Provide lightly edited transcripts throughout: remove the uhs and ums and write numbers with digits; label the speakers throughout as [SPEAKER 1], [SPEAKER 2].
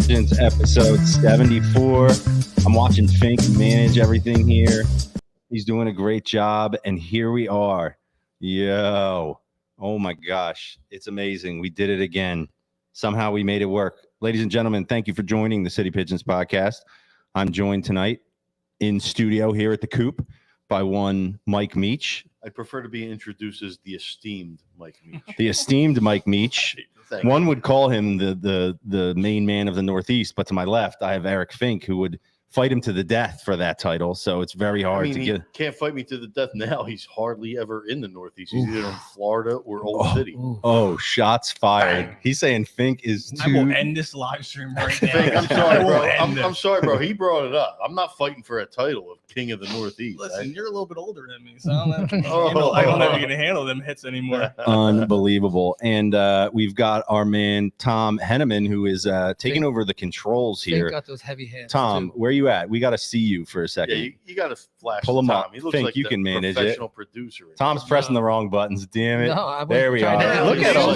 [SPEAKER 1] Pigeons, episode 74. I'm watching Fink manage everything here. He's doing a great job, and here we are. Yo. Oh, my gosh. It's amazing. We did it again. Somehow we made it work. Ladies and gentlemen, thank you for joining the City Pigeons podcast. I'm joined tonight in studio here at the Coop by one Mike Meach.
[SPEAKER 2] I prefer to be introduced as the esteemed Mike Meach.
[SPEAKER 1] The esteemed Mike Meach. One would call him the main man of the Northeast, but to my left, I have Eric Fink, who would fight him to the death for that title. So it's very hard to get.
[SPEAKER 2] Can't fight me to the death now. He's hardly ever in the Northeast. He's either in Florida or Old City.
[SPEAKER 1] Oh, shots fired. Bang. He's saying Fink is too.
[SPEAKER 3] I will end this live stream right now.
[SPEAKER 2] Fink, I'm sorry, bro. I'm sorry, bro. He brought it up. I'm not fighting for a title of King of the Northeast.
[SPEAKER 3] Listen, you're a little bit older than me, so I don't know if you're going to handle them hits anymore.
[SPEAKER 1] Unbelievable. And we've got our man, Tom Henneman, who is taking over the controls here.
[SPEAKER 4] Fink got those heavy hands.
[SPEAKER 1] Tom, where you at? We got to see you for a second.
[SPEAKER 2] Yeah, you got to flash.
[SPEAKER 1] Pull him
[SPEAKER 2] Tom.
[SPEAKER 1] up.
[SPEAKER 2] He looks
[SPEAKER 1] Fink,
[SPEAKER 2] like
[SPEAKER 1] you can manage
[SPEAKER 2] professional
[SPEAKER 1] it.
[SPEAKER 2] Producer.
[SPEAKER 1] Tom's pressing the wrong buttons. Damn it.
[SPEAKER 4] No,
[SPEAKER 1] there we are.
[SPEAKER 2] Look at all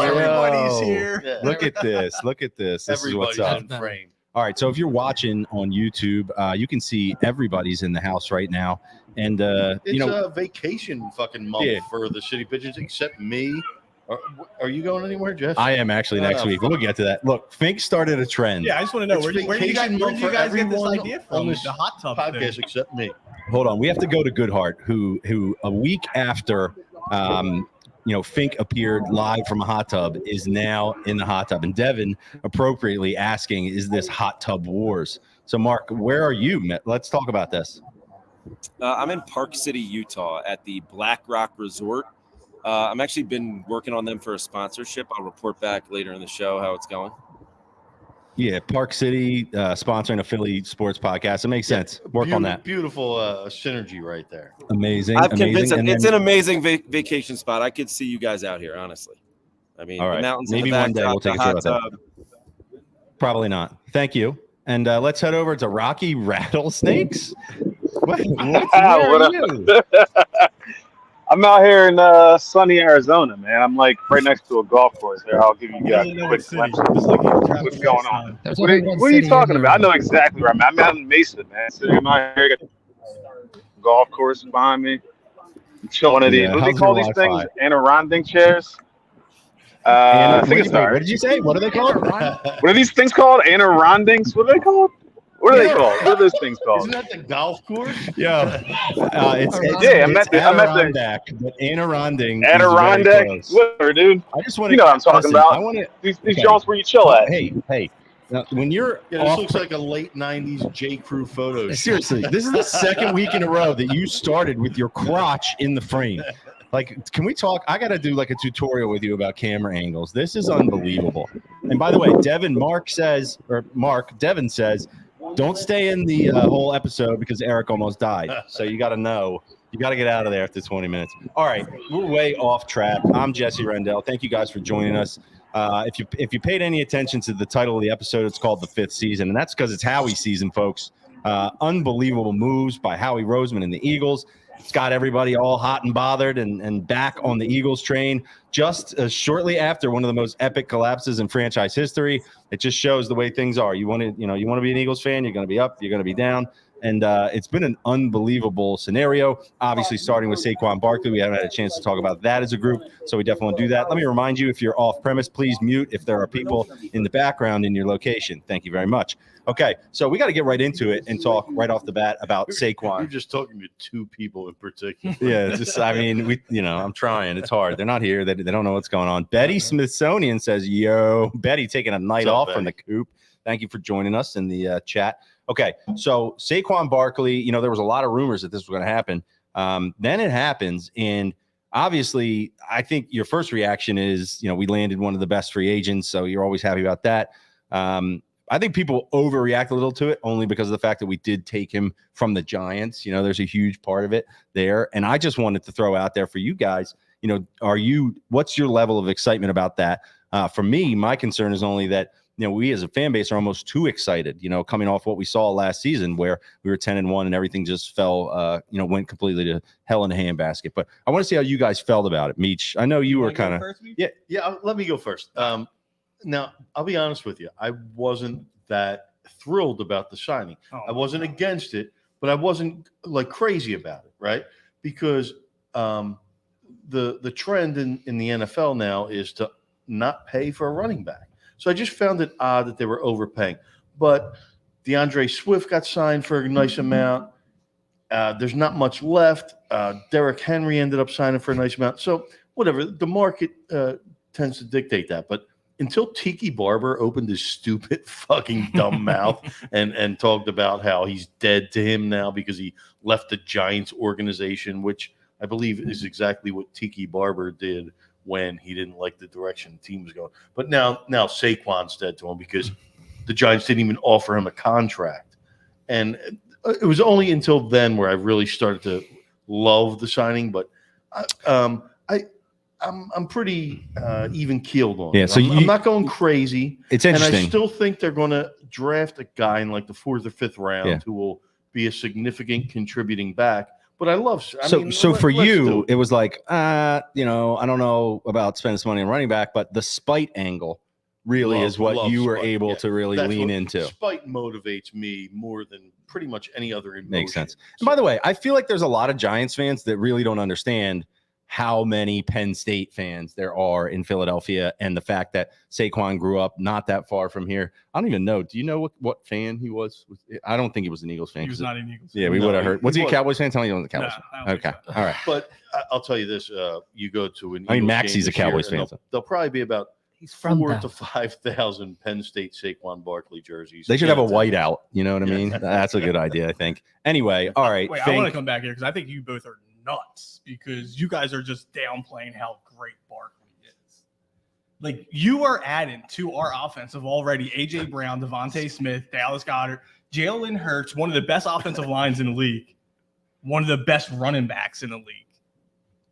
[SPEAKER 3] everybody's here.
[SPEAKER 2] Yeah.
[SPEAKER 1] Look at this. Look at this. This is what's up.
[SPEAKER 2] In frame.
[SPEAKER 1] All right. So if you're watching on YouTube, you can see everybody's in the house right now. And,
[SPEAKER 2] it's a vacation fucking month for the City Pigeons, except me. Are you going anywhere, Jeff?
[SPEAKER 1] I am actually next week. We'll get to that. Look, Fink started a trend.
[SPEAKER 3] Yeah, I just want to know where do you guys get this idea from? The hot tub
[SPEAKER 2] podcast,
[SPEAKER 3] thing.
[SPEAKER 2] except me.
[SPEAKER 1] Hold on, we have to go to Goodhart, who a week after, Fink appeared live from a hot tub, is now in the hot tub, and Devin appropriately asking, "Is this hot tub wars?" So, Mark, where are you? Let's talk about this.
[SPEAKER 5] I'm in Park City, Utah, at the Black Rock Resort. I'm actually been working on them for a sponsorship. I'll report back later in the show how it's going.
[SPEAKER 1] Yeah, Park City sponsoring a Philly sports podcast. It makes sense. Work on that.
[SPEAKER 2] Beautiful synergy right there.
[SPEAKER 1] Amazing.
[SPEAKER 5] I've convinced them. It's an amazing vacation spot. I could see you guys out here, honestly. I mean,
[SPEAKER 1] all right.
[SPEAKER 5] The mountains
[SPEAKER 1] Maybe
[SPEAKER 5] in the
[SPEAKER 1] one day we'll take a trip out there. Probably not. Thank you. And let's head over to Rocky Rattlesnakes. Where are you?
[SPEAKER 6] I'm out here in sunny Arizona, man. I'm like right next to a golf course there. I'll give you guys a quick glimpse of what's going on. What are you talking about? I know exactly where I'm at. I'm out in Mesa, man. Sitting in my area, got the golf course behind me. I'm chilling at these. What do they call these things? Adirondack chairs? I think it's
[SPEAKER 1] What did you say? What are they called?
[SPEAKER 6] What are these things called? Adirondacks? What are they called? What are they called? What are those things called?
[SPEAKER 2] Isn't that the golf course?
[SPEAKER 1] Yeah,
[SPEAKER 6] I'm at the
[SPEAKER 1] Adirondack.
[SPEAKER 6] Whatever, dude.
[SPEAKER 1] I just want
[SPEAKER 6] to. You know what I'm talking about. I want these joints where you chill at.
[SPEAKER 1] Hey. Now, when you're
[SPEAKER 2] this looks like a late '90s J. Crew photo.
[SPEAKER 1] Seriously, this is the second week in a row that you started with your crotch in the frame. Like, can we talk? I got to do like a tutorial with you about camera angles. This is unbelievable. And by the way, Devin says, don't stay in the whole episode because Eric almost died. So you got to know. You got to get out of there after 20 minutes. All right, we're way off track. I'm Jesse Rendell. Thank you guys for joining us. If you paid any attention to the title of the episode, it's called The Fifth Season, and that's because it's Howie season, folks. Unbelievable moves by Howie Roseman and the Eagles. It's got everybody all hot and bothered and back on the Eagles train just shortly after one of the most epic collapses in franchise history. It just shows the way things are. You want to be an Eagles fan. You're going to be up. You're going to be down. And it's been an unbelievable scenario, obviously starting with Saquon Barkley. We haven't had a chance to talk about that as a group, so we definitely want to do that. Let me remind you, if you're off premise, please mute if there are people in the background in your location. Thank you very much. Okay, so we got to get right into it and talk right off the bat about Saquon.
[SPEAKER 2] You're just talking to two people in particular.
[SPEAKER 1] Yeah, I'm trying. It's hard. They're not here. They don't know what's going on. Betty Smithsonian says, yo, Betty taking a night off from the coop. Thank you for joining us in the chat. Okay, so Saquon Barkley, there was a lot of rumors that this was going to happen. Then it happens, and obviously, I think your first reaction is, we landed one of the best free agents, so you're always happy about that. I think people overreact a little to it only because of the fact that we did take him from the Giants. There's a huge part of it there, and I just wanted to throw out there for you guys, what's your level of excitement about that? For me, my concern is only that we as a fan base are almost too excited, coming off what we saw last season where we were 10-1 and everything just fell, went completely to hell in a handbasket. But I want to see how you guys felt about it. Meech, I know you were kind of,
[SPEAKER 2] yeah. Let me go first. Now, I'll be honest with you. I wasn't that thrilled about the signing. I wasn't against it, but I wasn't like crazy about it, right? Because the trend in the NFL now is to not pay for a running back. So I just found it odd that they were overpaying. But DeAndre Swift got signed for a nice amount. There's not much left. Derrick Henry ended up signing for a nice amount. So whatever, the market tends to dictate that. But until Tiki Barber opened his stupid fucking dumb mouth and talked about how he's dead to him now because he left the Giants organization, which I believe is exactly what Tiki Barber did when he didn't like the direction the team was going. But now Saquon's dead to him because the Giants didn't even offer him a contract. And it was only until then where I really started to love the signing. But I'm pretty even keeled on it.
[SPEAKER 1] So
[SPEAKER 2] I'm not going crazy.
[SPEAKER 1] It's interesting.
[SPEAKER 2] And I still think they're going to draft a guy in like the 4th or 5th round who will be a significant contributing back. But I love.
[SPEAKER 1] So for you, it was like, I don't know about spending some money on running back, but the spite angle really is what you were able to really lean into.
[SPEAKER 2] Spite motivates me more than pretty much any other emotion.
[SPEAKER 1] Makes sense. And by the way, I feel like there's a lot of Giants fans that really don't understand how many Penn State fans there are in Philadelphia, and the fact that Saquon grew up not that far from here. I don't even know. Do you know what fan he was? I don't think he was an Eagles fan.
[SPEAKER 3] He was not an Eagles fan.
[SPEAKER 1] Yeah, we would have heard. Was he a Cowboys fan? Tell me he wasn't a Cowboys fan. Okay.
[SPEAKER 3] So.
[SPEAKER 1] All right.
[SPEAKER 2] But I'll tell you this. You go to an
[SPEAKER 1] Maxie's a Cowboys fan.
[SPEAKER 2] There'll probably be about
[SPEAKER 4] He's from
[SPEAKER 2] 4,000 to 5,000 Penn State Saquon Barkley jerseys.
[SPEAKER 1] They should have a whiteout. You know what I mean? That's a good idea, I think. Anyway, all right.
[SPEAKER 3] Wait, I want to come back here because I think you both are nuts because you guys are just downplaying how great Barkley is. Like, you are adding to our offense of already A.J. Brown, Devontae Smith, Dallas Goedert, Jalen Hurts, one of the best offensive lines in the league, one of the best running backs in the league.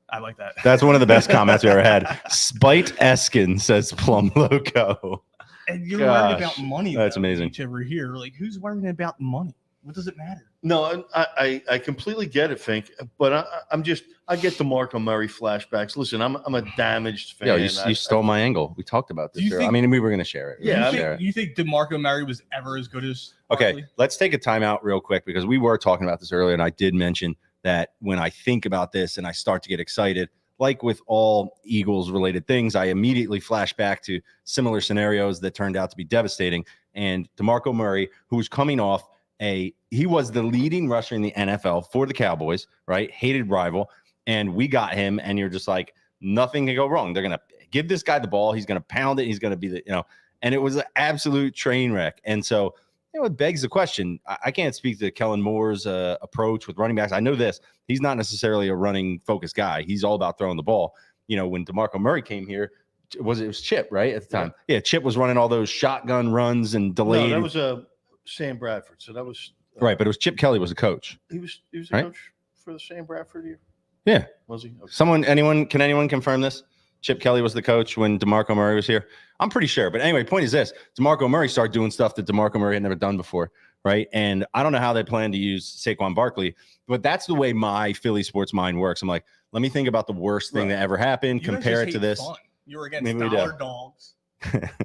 [SPEAKER 3] I like that.
[SPEAKER 1] That's one of the best comments we ever had. Spite Eskin says Plum Loco.
[SPEAKER 3] And you're worried about money.
[SPEAKER 1] That's amazing.
[SPEAKER 3] Each over here, like, who's worrying about money? What does it matter?
[SPEAKER 2] No, I completely get it, Fink. But I get the DeMarco Murray flashbacks. Listen, I'm a damaged fan.
[SPEAKER 1] Yeah, you stole my angle. We talked about this.
[SPEAKER 3] Think,
[SPEAKER 1] I mean, we were going to share it.
[SPEAKER 3] You think DeMarco Murray was ever as good as
[SPEAKER 1] Barkley?
[SPEAKER 3] Okay,
[SPEAKER 1] let's take a timeout real quick because we were talking about this earlier, and I did mention that when I think about this and I start to get excited, like with all Eagles-related things, I immediately flash back to similar scenarios that turned out to be devastating. And DeMarco Murray, who was coming off he was the leading rusher in the NFL for the Cowboys, right? Hated rival. And we got him, and you're just like, nothing can go wrong. They're going to give this guy the ball. He's going to pound it. He's going to be and it was an absolute train wreck. And so, it begs the question. I can't speak to Kellen Moore's approach with running backs. I know this. He's not necessarily a running-focused guy. He's all about throwing the ball. When DeMarco Murray came here, it was Chip, right, at the time? Yeah, Chip was running all those shotgun runs and delayed.
[SPEAKER 2] No, that was Sam Bradford. So that was
[SPEAKER 1] right, but it was Chip Kelly was the coach.
[SPEAKER 2] He was a coach for the Sam Bradford year?
[SPEAKER 1] Yeah.
[SPEAKER 2] Was he? Okay.
[SPEAKER 1] Can anyone confirm this? Chip Kelly was the coach when DeMarco Murray was here. I'm pretty sure. But anyway, point is this. DeMarco Murray started doing stuff that DeMarco Murray had never done before, right? And I don't know how they plan to use Saquon Barkley, but that's the way my Philly sports mind works. I'm like, let me think about the worst thing that ever happened, compare it to this.
[SPEAKER 3] Fun. You were against dollar dogs.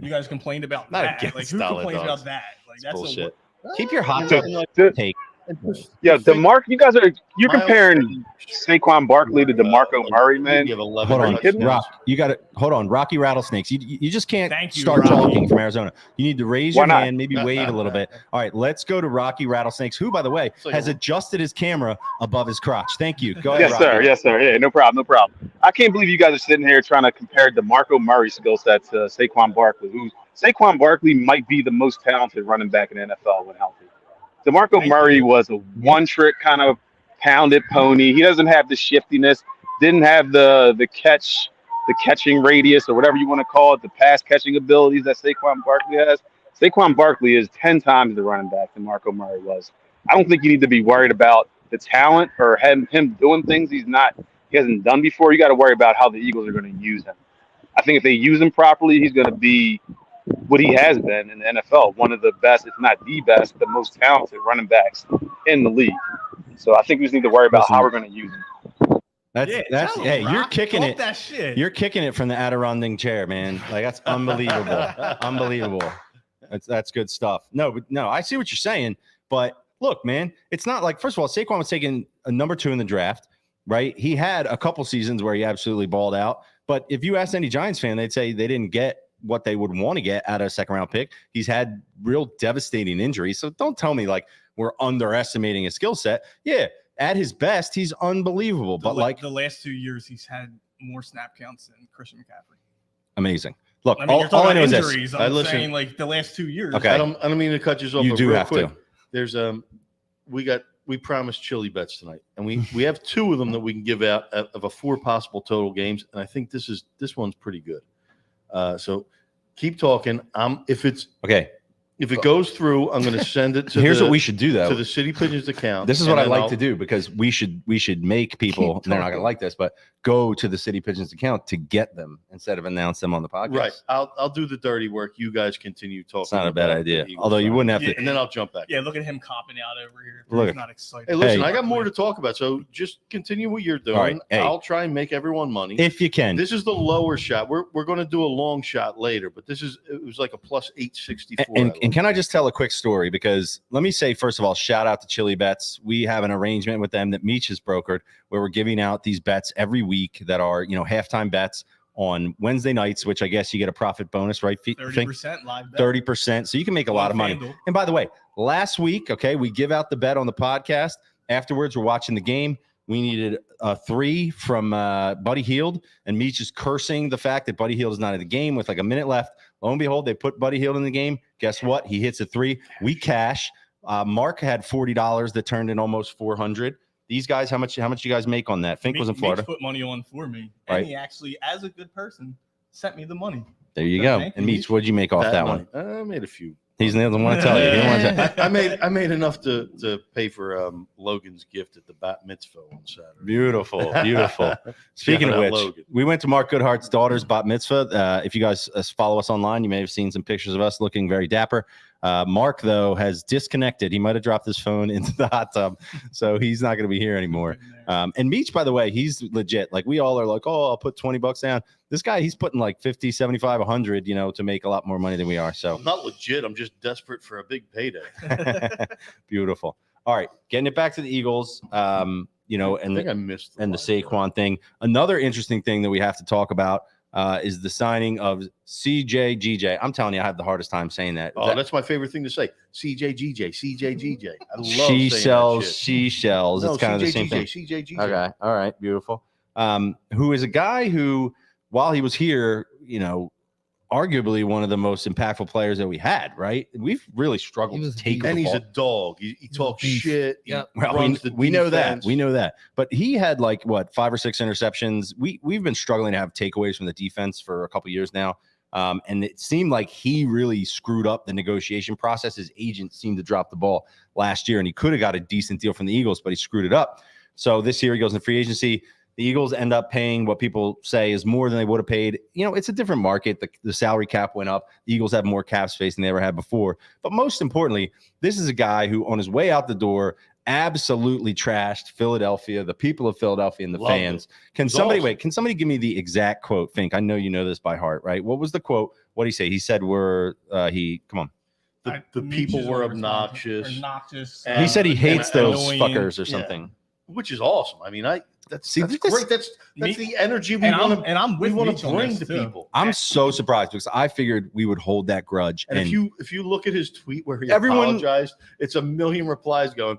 [SPEAKER 3] You guys complained about that. Like, who complains about that? Like, that's
[SPEAKER 1] bullshit. Keep your hot take.
[SPEAKER 6] Yeah, you guys you're comparing Saquon Barkley to DeMarco Murray, man.
[SPEAKER 1] Hold on, Rock. You got to hold on. Rocky Rattlesnakes. You just can't start talking from Arizona. You need to raise your hand, maybe wave a little bit. All right, let's go to Rocky Rattlesnakes, who, by the way, has adjusted his camera above his crotch. Thank you. Go ahead.
[SPEAKER 6] Yes, sir. Yeah, no problem. I can't believe you guys are sitting here trying to compare DeMarco Murray's skill set to Saquon Barkley. Saquon Barkley might be the most talented running back in the NFL when healthy. DeMarco Murray was a one-trick kind of pounded pony. He doesn't have the shiftiness, didn't have the catching radius or whatever you want to call it, the pass catching abilities that Saquon Barkley has. Saquon Barkley is 10 times the running back that DeMarco Murray was. I don't think you need to be worried about the talent or him doing things he hasn't done before. You got to worry about how the Eagles are going to use him. I think if they use him properly, he's going to be what he has been in the NFL, one of the best, if not the best, the most talented running backs in the league. So I think we just need to worry about how we're going to use him.
[SPEAKER 1] That's
[SPEAKER 3] tell him,
[SPEAKER 1] hey,
[SPEAKER 3] Rock,
[SPEAKER 1] you're kicking
[SPEAKER 3] talk
[SPEAKER 1] it.
[SPEAKER 3] That shit.
[SPEAKER 1] You're kicking it from the Adirondack chair, man. Like that's unbelievable. Unbelievable. That's good stuff. No, I see what you're saying, but look, man, it's not like, first of all, Saquon was taken a number 2 in the draft, right? He had a couple seasons where he absolutely balled out, but if you ask any Giants fan, they'd say they didn't get what they would want to get out of a second round pick. He's had real devastating injuries, so don't tell me like we're underestimating his skill set. Yeah, at his best, he's unbelievable, but like
[SPEAKER 3] the last 2 years, he's had more snap counts than Christian McCaffrey.
[SPEAKER 1] Amazing. Look,
[SPEAKER 3] I mean,
[SPEAKER 1] all I know is
[SPEAKER 3] injuries,
[SPEAKER 1] this.
[SPEAKER 3] I'm saying like the last 2 years.
[SPEAKER 1] Okay.
[SPEAKER 2] I don't mean to cut you off.
[SPEAKER 1] You do
[SPEAKER 2] real
[SPEAKER 1] have
[SPEAKER 2] quick,
[SPEAKER 1] to.
[SPEAKER 2] There's we promised chili bets tonight, and we have 2 of them that we can give out of a 4 possible total games, and I think this one's pretty good. So keep talking. If it goes through, I'm going to send it to.
[SPEAKER 1] Here's what we should do though.
[SPEAKER 2] To the City Pigeons account.
[SPEAKER 1] This is what I like to do, because we should make people, and they're not going to like this, but go to the City Pigeons account to get them instead of announce them on the podcast.
[SPEAKER 2] Right. I'll do the dirty work. You guys continue talking.
[SPEAKER 1] It's not a bad idea. Although you wouldn't have to.
[SPEAKER 2] And then I'll jump back.
[SPEAKER 3] Yeah, look at him copping out over here.
[SPEAKER 1] Look.
[SPEAKER 3] He's not excited.
[SPEAKER 2] Hey, listen, I got more to talk about, so just continue what you're doing.
[SPEAKER 1] All right. Hey.
[SPEAKER 2] I'll try and make everyone money
[SPEAKER 1] if you can.
[SPEAKER 2] This is the lower shot. We're going to do a long shot later, but it was like a plus 864.
[SPEAKER 1] And can I just tell a quick story? Because let me say, first of all, shout out to Chili Bets. We have an arrangement with them that Meech has brokered, where we're giving out these bets every week that are, halftime bets on Wednesday nights, which I guess you get a profit bonus, right?
[SPEAKER 3] 30% live bet.
[SPEAKER 1] 30%. So you can make a lot of money. And by the way, last week, we give out the bet on the podcast. Afterwards, we're watching the game. We needed a 3 from Buddy Hield, and Meech is cursing the fact that Buddy Hield is not in the game with like a minute left. Lo and behold, they put Buddy Hield in the game. Guess what? He hits a 3. We cash. Mark had $40 that turned in almost $400. These guys, how much you guys make on that? Fink was in Florida.
[SPEAKER 3] Put money on for me,
[SPEAKER 1] right.
[SPEAKER 3] And he actually, as a good person, sent me the money.
[SPEAKER 1] There you go. And Meech, what'd you make off that one?
[SPEAKER 2] I made a few.
[SPEAKER 1] He doesn't want to tell you. He don't want to
[SPEAKER 2] I made enough to pay for Logan's gift at the bat mitzvah on Saturday.
[SPEAKER 1] Beautiful. Speaking of which, Logan. We went to Mark Goodhart's daughter's bat mitzvah. If you guys follow us online, you may have seen some pictures of us looking very dapper. Mark, though, has disconnected. He might have dropped his phone into the hot tub, so he's not going to be here anymore. And Meech, by the way, he's legit. Like, we all are like, oh, I'll put $20 down. This guy, he's putting like 50, 75, 100, to make a lot more money than we are. So
[SPEAKER 2] I'm not legit. I'm just desperate for a big payday.
[SPEAKER 1] Beautiful. All right, getting it back to the Eagles. And
[SPEAKER 2] I missed
[SPEAKER 1] the Saquon thing. Another interesting thing that we have to talk about is the signing of CJGJ. I'm telling you, I have the hardest time saying that.
[SPEAKER 2] That's my favorite thing to say. CJGJ. I love
[SPEAKER 1] she
[SPEAKER 2] saying
[SPEAKER 1] sells
[SPEAKER 2] that shit.
[SPEAKER 1] She shells.
[SPEAKER 2] No,
[SPEAKER 1] it's kind of the same thing.
[SPEAKER 2] CJGJ.
[SPEAKER 1] Okay. All right. Beautiful. Who is a guy who, while he was here, arguably one of the most impactful players that we had, right? We've really struggled to take the
[SPEAKER 2] And he's
[SPEAKER 1] ball.
[SPEAKER 2] a dog. He talks shit.
[SPEAKER 1] Yeah. Well, we know that. We know that. But he had 5 or 6 interceptions. We've been struggling to have takeaways from the defense for a couple years now. And it seemed like he really screwed up the negotiation process. His agent seemed to drop the ball last year, and he could have got a decent deal from the Eagles, but he screwed it up. So this year he goes in free agency. The Eagles end up paying what people say is more than they would have paid. It's a different market. The salary cap went up. The Eagles have more cap space than they ever had before. But most importantly, this is a guy who, on his way out the door, absolutely trashed Philadelphia, the people of Philadelphia, and the fans. Can somebody give me the exact quote? Fink, I know you know this by heart, right? What was the quote? What did he say? He said, come on.
[SPEAKER 2] The people were obnoxious.
[SPEAKER 1] He said he hates those fuckers or something.
[SPEAKER 2] Which is awesome. I mean, that's great. That's the energy we want to bring to people.
[SPEAKER 1] I'm so surprised because I figured we would hold that grudge.
[SPEAKER 2] And if you look at his tweet where he apologized, it's a million replies going,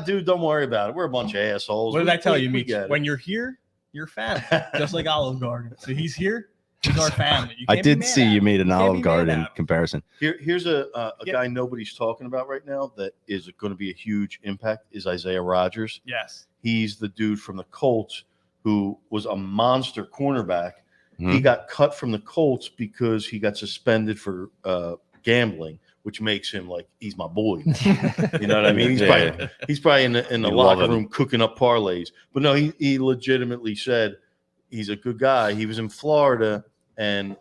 [SPEAKER 2] dude, don't worry about it. We're a bunch of assholes.
[SPEAKER 3] What did I tell you, Meech? When you're here, you're family, just like Olive Garden. So he's here. He's our family.
[SPEAKER 1] I did see you made an Olive Garden comparison.
[SPEAKER 2] Here's a guy nobody's talking about right now that is going to be a huge impact is Isaiah Rodgers.
[SPEAKER 3] Yes.
[SPEAKER 2] He's the dude from the Colts who was a monster cornerback.
[SPEAKER 1] Mm-hmm.
[SPEAKER 2] He got cut from the Colts because he got suspended for gambling, which makes him like he's my boy. You know what I mean? He's probably in the locker room cooking up parlays. But no, he legitimately said he's a good guy. He was in Florida, and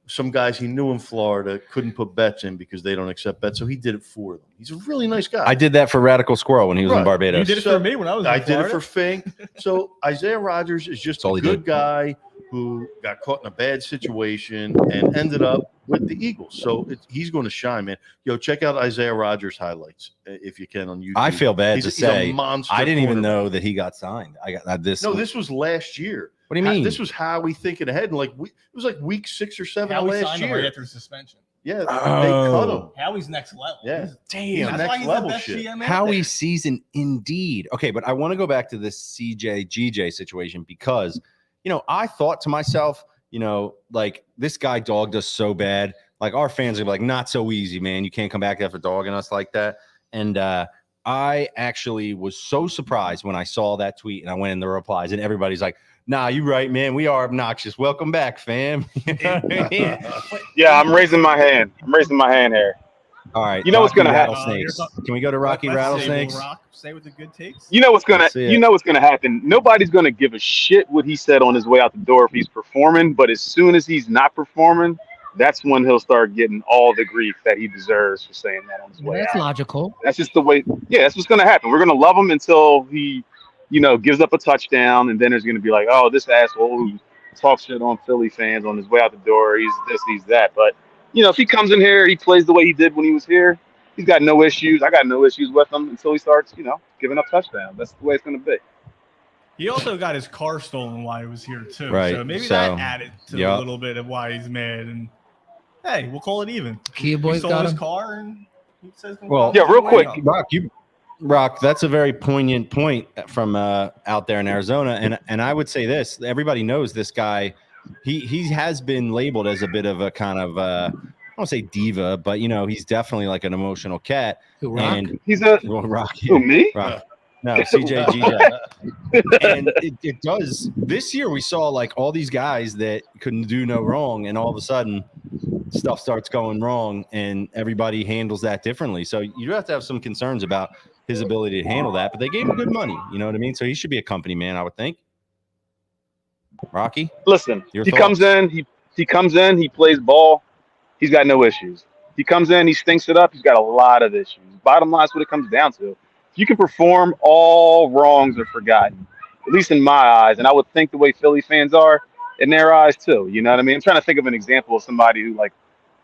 [SPEAKER 2] some guys he knew in Florida couldn't put bets in because they don't accept bets, so he did it for them. He's a really nice guy.
[SPEAKER 1] I did that for Radical Squirrel when he was in Barbados.
[SPEAKER 3] You did it for me when I was in Florida.
[SPEAKER 2] I did it for Fink. So Isaiah Rodgers is just a good guy who got caught in a bad situation and ended up with the Eagles. So he's going to shine, man. Yo, check out Isaiah Rodgers highlights if you can on YouTube.
[SPEAKER 1] I feel bad to say,
[SPEAKER 2] he's a monster.
[SPEAKER 1] I didn't even know that he got signed. I got this.
[SPEAKER 2] No, this was last year.
[SPEAKER 1] What do you mean?
[SPEAKER 2] This was Howie thinking ahead, and it was like week 6 or 7
[SPEAKER 3] Howie
[SPEAKER 2] last
[SPEAKER 3] signed
[SPEAKER 2] year.
[SPEAKER 3] him right after suspension.
[SPEAKER 2] Yeah, they cut him.
[SPEAKER 3] Howie's next level.
[SPEAKER 2] Yeah,
[SPEAKER 1] damn,
[SPEAKER 3] that's why he's
[SPEAKER 2] level
[SPEAKER 3] the best
[SPEAKER 2] shit.
[SPEAKER 3] GM out
[SPEAKER 1] Howie
[SPEAKER 3] there.
[SPEAKER 1] season indeed. Okay, but I want to go back to this CJ GJ situation because, I thought to myself, like this guy dogged us so bad. Like our fans are like, not so easy, man. You can't come back after dogging us like that. And I actually was so surprised when I saw that tweet and I went in the replies and everybody's like, nah, you right, man. We are obnoxious. Welcome back, fam.
[SPEAKER 6] Yeah, I'm raising my hand. I'm raising my hand here.
[SPEAKER 1] All right.
[SPEAKER 6] You know what's gonna happen?
[SPEAKER 1] Rattlesnakes. Can we go to Rocky Rattlesnakes?
[SPEAKER 3] Say with the good takes.
[SPEAKER 6] You know what's gonna happen. Nobody's gonna give a shit what he said on his way out the door if he's performing. But as soon as he's not performing, that's when he'll start getting all the grief that he deserves for saying that on his way out.
[SPEAKER 4] That's logical.
[SPEAKER 6] That's just the way. Yeah, that's what's gonna happen. We're gonna love him until he, gives up a touchdown, and then there's gonna be like, oh, this asshole who talks shit on Philly fans on his way out the door. He's this, he's that. But if he comes in here, he plays the way he did when he was here. He's got no issues. I got no issues with him until he starts, giving up touchdowns. That's the way it's going to be.
[SPEAKER 3] He also got his car stolen while he was here too.
[SPEAKER 1] Right.
[SPEAKER 3] So maybe that added to a little bit of why he's mad. And hey, we'll call it even.
[SPEAKER 4] Kia boys
[SPEAKER 3] he stole
[SPEAKER 4] got
[SPEAKER 3] his
[SPEAKER 4] him.
[SPEAKER 3] car, and he says,
[SPEAKER 6] real quick,
[SPEAKER 1] Rock, that's a very poignant point from out there in Arizona, and I would say this: everybody knows this guy. He has been labeled as a bit of a kind of I don't want to say diva, but he's definitely like an emotional cat.
[SPEAKER 4] Who, Rock?
[SPEAKER 1] And
[SPEAKER 6] he's a
[SPEAKER 1] Rock.
[SPEAKER 6] Who, me?
[SPEAKER 1] Rock. No, CJ GJ. And it does. This year we saw like all these guys that couldn't do no wrong, and all of a sudden stuff starts going wrong, and everybody handles that differently. So you do have to have some concerns about his ability to handle that, but they gave him good money. You know what I mean? So he should be a company man, I would think. Rocky,
[SPEAKER 6] listen,
[SPEAKER 1] he
[SPEAKER 6] comes in, he comes in, he plays ball, he's got no issues. He comes in, he stinks it up, he's got a lot of issues. Bottom line is what it comes down to. If you can perform, all wrongs are forgotten, at least in my eyes, and I would think the way Philly fans are in their eyes too. You know what I mean? I'm trying to think of an example of somebody who like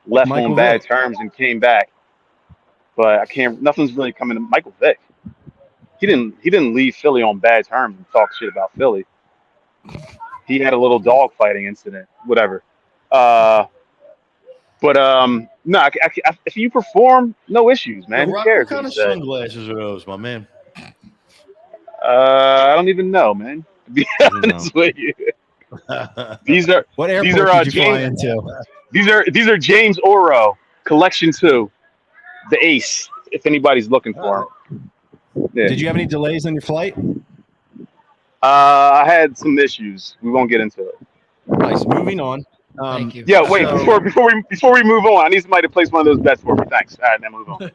[SPEAKER 6] left on bad terms and came back, but I can't. Nothing's really coming to Michael Vick. He didn't leave Philly on bad terms and talk shit about Philly. He had a little dog fighting incident, whatever. No, if you perform, no issues, man. Who cares?
[SPEAKER 2] What kind of sunglasses are those, my man?
[SPEAKER 6] I don't even know, man. To be honest with you, these are
[SPEAKER 1] what airport did you fly
[SPEAKER 6] James,
[SPEAKER 1] into?
[SPEAKER 6] These are James Oro Collection 2, the Ace. If anybody's looking for him. Yeah.
[SPEAKER 1] Did you have any delays on your flight?
[SPEAKER 6] I had some issues. We won't get into it.
[SPEAKER 1] Nice. Moving on.
[SPEAKER 4] Thank you.
[SPEAKER 6] Yeah, wait. Before we move on, I need somebody to place one of those bets for me. Thanks. All right, now move on.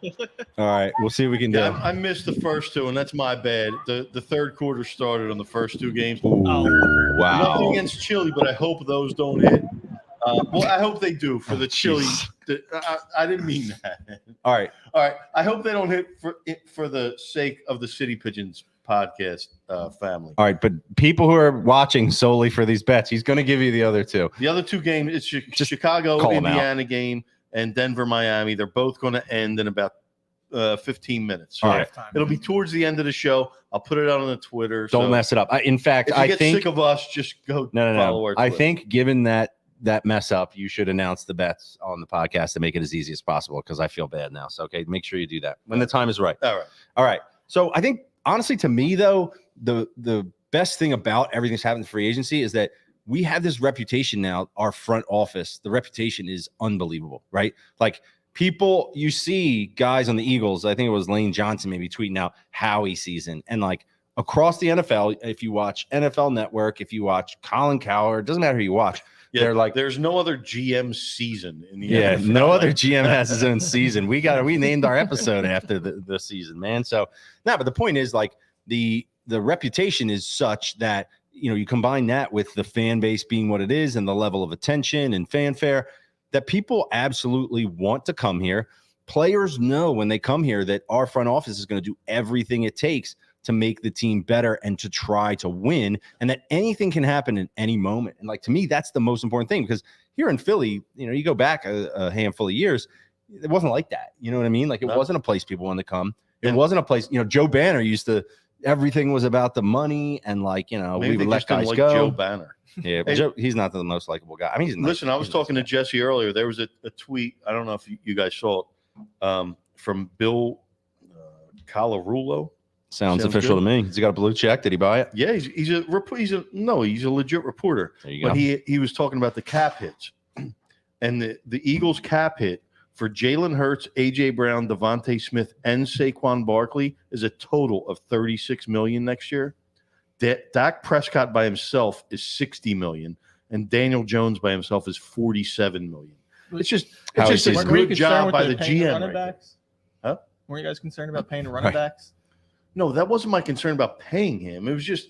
[SPEAKER 1] All right, we'll see what we can do.
[SPEAKER 2] I missed the first two, and that's my bad. The third quarter started on the first two games.
[SPEAKER 1] Ooh, wow.
[SPEAKER 2] Nothing against Chile, but I hope those don't hit. Well, I hope they do for the Chile. I didn't mean that.
[SPEAKER 1] All right.
[SPEAKER 2] I hope they don't hit for the sake of the City Pigeons podcast family.
[SPEAKER 1] All right, but people who are watching solely for these bets, he's going to give you the other two.
[SPEAKER 2] The other two games, it's Chicago, Indiana game, and Denver, Miami. They're both going to end in about 15 minutes.
[SPEAKER 1] All right.
[SPEAKER 2] It'll be towards the end of the show. I'll put it out on the Twitter.
[SPEAKER 1] Don't mess it up. In fact,
[SPEAKER 2] if you
[SPEAKER 1] I
[SPEAKER 2] get
[SPEAKER 1] think
[SPEAKER 2] sick of us, just go
[SPEAKER 1] no.
[SPEAKER 2] follow our Twitter.
[SPEAKER 1] I think given that mess up, you should announce the bets on the podcast to make it as easy as possible because I feel bad now. So, okay, make sure you do that when the time is right. All right. So I think, honestly, to me, though, the best thing about everything that's happened in free agency is that we have this reputation now, our front office. The reputation is unbelievable, right? Like people, you see guys on the Eagles, I think it was Lane Johnson maybe tweeting out Howie season. And like across the NFL, if you watch NFL Network, if you watch Colin Cowherd, it doesn't matter who you watch.
[SPEAKER 2] Yeah,
[SPEAKER 1] they're like,
[SPEAKER 2] there's no other GM season in the
[SPEAKER 1] NFL.
[SPEAKER 2] NFL.
[SPEAKER 1] Other GM has his own season. We named our episode after the season, man. So but the point is like the reputation is such that you combine that with the fan base being what it is and the level of attention and fanfare. that people absolutely want to come here. Players know when they come here that our front office is going to do everything it takes to make the team better and to try to win, and that anything can happen in any moment. And like, to me, that's the most important thing, because here in Philly, you go back a handful of years, it wasn't like that. You know what I mean? Like, it wasn't a place people wanted to come. It wasn't a place, Joe Banner used to, everything was about the money, and like, we would let guys go.
[SPEAKER 2] Joe Banner.
[SPEAKER 1] Yeah, but Joe, he's not the most likable guy. I mean,
[SPEAKER 2] listen, I was talking to Jesse earlier. There was a tweet. I don't know if you guys saw it, from Bill Colarulo.
[SPEAKER 1] Sounds official
[SPEAKER 2] good
[SPEAKER 1] to me. Has he got a blue check? Did he buy it?
[SPEAKER 2] Yeah, he's a legit reporter.
[SPEAKER 1] There you go.
[SPEAKER 2] But he was talking about the cap hits, and the Eagles cap hit for Jalen Hurts, AJ Brown, Devontae Smith, and Saquon Barkley is a total of $36 million next year. Dak Prescott by himself is $60 million, and Daniel Jones by himself is $47 million. It's just a good job by the GM. Right, huh?
[SPEAKER 3] Were you guys concerned about paying the running backs?
[SPEAKER 2] No, that wasn't my concern about paying him. It was just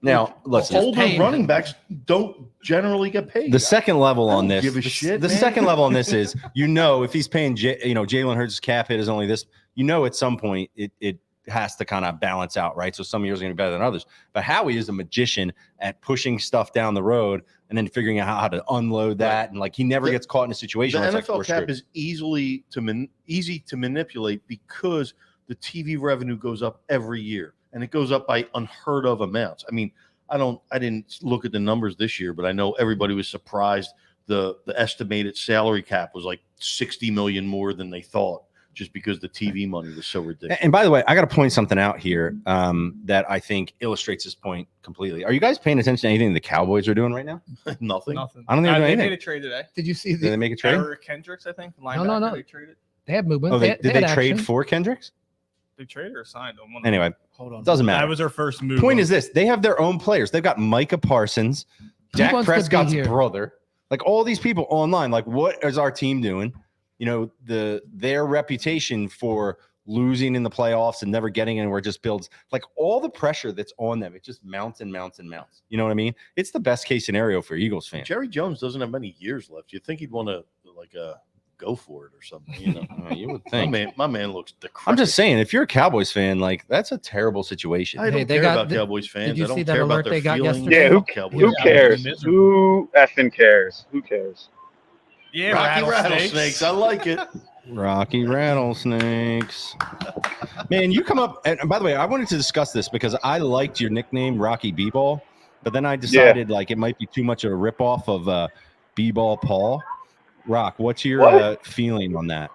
[SPEAKER 1] now, listen,
[SPEAKER 2] older running backs don't generally get paid.
[SPEAKER 1] The second level on this,
[SPEAKER 2] give a shit,
[SPEAKER 1] the
[SPEAKER 2] man.
[SPEAKER 1] second level on this is, if he's paying, Jalen Hurts' cap hit is only this, at some point it has to kind of balance out, right? So some years are going to be better than others. But Howie is a magician at pushing stuff down the road and then figuring out how to unload that, and like he never gets caught in a situation.
[SPEAKER 2] The
[SPEAKER 1] where
[SPEAKER 2] NFL cap is easy to manipulate because the TV revenue goes up every year, and it goes up by unheard of amounts. I mean, I didn't look at the numbers this year, but I know everybody was surprised. The estimated salary cap was like $60 million more than they thought, just because the TV money was so ridiculous.
[SPEAKER 1] And by the way, I got to point something out here that I think illustrates this point completely. Are you guys paying attention to anything the Cowboys are doing right now?
[SPEAKER 2] Nothing.
[SPEAKER 1] I don't think they're doing
[SPEAKER 3] They
[SPEAKER 1] anything.
[SPEAKER 3] made a trade today.
[SPEAKER 4] Did you see
[SPEAKER 1] Did they make a trade?
[SPEAKER 3] Eric Kendricks, I think.
[SPEAKER 4] No.
[SPEAKER 3] They traded.
[SPEAKER 4] They have movement.
[SPEAKER 1] Oh, did they
[SPEAKER 4] had
[SPEAKER 1] trade
[SPEAKER 4] action.
[SPEAKER 1] for Kendricks?
[SPEAKER 3] They traded or signed him.
[SPEAKER 1] Anyway,
[SPEAKER 4] Hold on.
[SPEAKER 1] doesn't matter.
[SPEAKER 3] That was their first move.
[SPEAKER 1] Point is this: they have their own players. They've got Micah Parsons, Dak
[SPEAKER 4] wants to be
[SPEAKER 1] Prescott's
[SPEAKER 4] here?
[SPEAKER 1] brother, like all these people online. Like, what is our team doing? Their reputation for losing in the playoffs and never getting anywhere just builds, like, all the pressure that's on them. It just mounts and mounts and mounts. You know what I mean? It's the best case scenario for Eagles fans.
[SPEAKER 2] Jerry Jones doesn't have many years left. You'd think he'd want to go for it or something.
[SPEAKER 1] You would think.
[SPEAKER 2] My man looks decrepit.
[SPEAKER 1] I'm just saying, if you're a Cowboys fan, like, that's a terrible situation.
[SPEAKER 2] I don't
[SPEAKER 4] they
[SPEAKER 2] care
[SPEAKER 4] got
[SPEAKER 2] about
[SPEAKER 4] the-
[SPEAKER 2] Cowboys fans.
[SPEAKER 4] did you
[SPEAKER 2] I don't
[SPEAKER 4] see that
[SPEAKER 2] care about
[SPEAKER 4] alert
[SPEAKER 2] their
[SPEAKER 4] they got
[SPEAKER 2] feelings.
[SPEAKER 4] yesterday?
[SPEAKER 6] Yeah, who
[SPEAKER 2] Cowboys.
[SPEAKER 6] cares?
[SPEAKER 3] miserable.
[SPEAKER 6] Who effing cares? Who cares?
[SPEAKER 3] Yeah,
[SPEAKER 2] Rocky rattlesnakes. I like it.
[SPEAKER 1] Rocky rattlesnakes. Man, you come up, and by the way, I wanted to discuss this because I liked your nickname, Rocky B-Ball, but then I decided like it might be too much of a ripoff of B-Ball Paul. Rock, what's your feeling on that?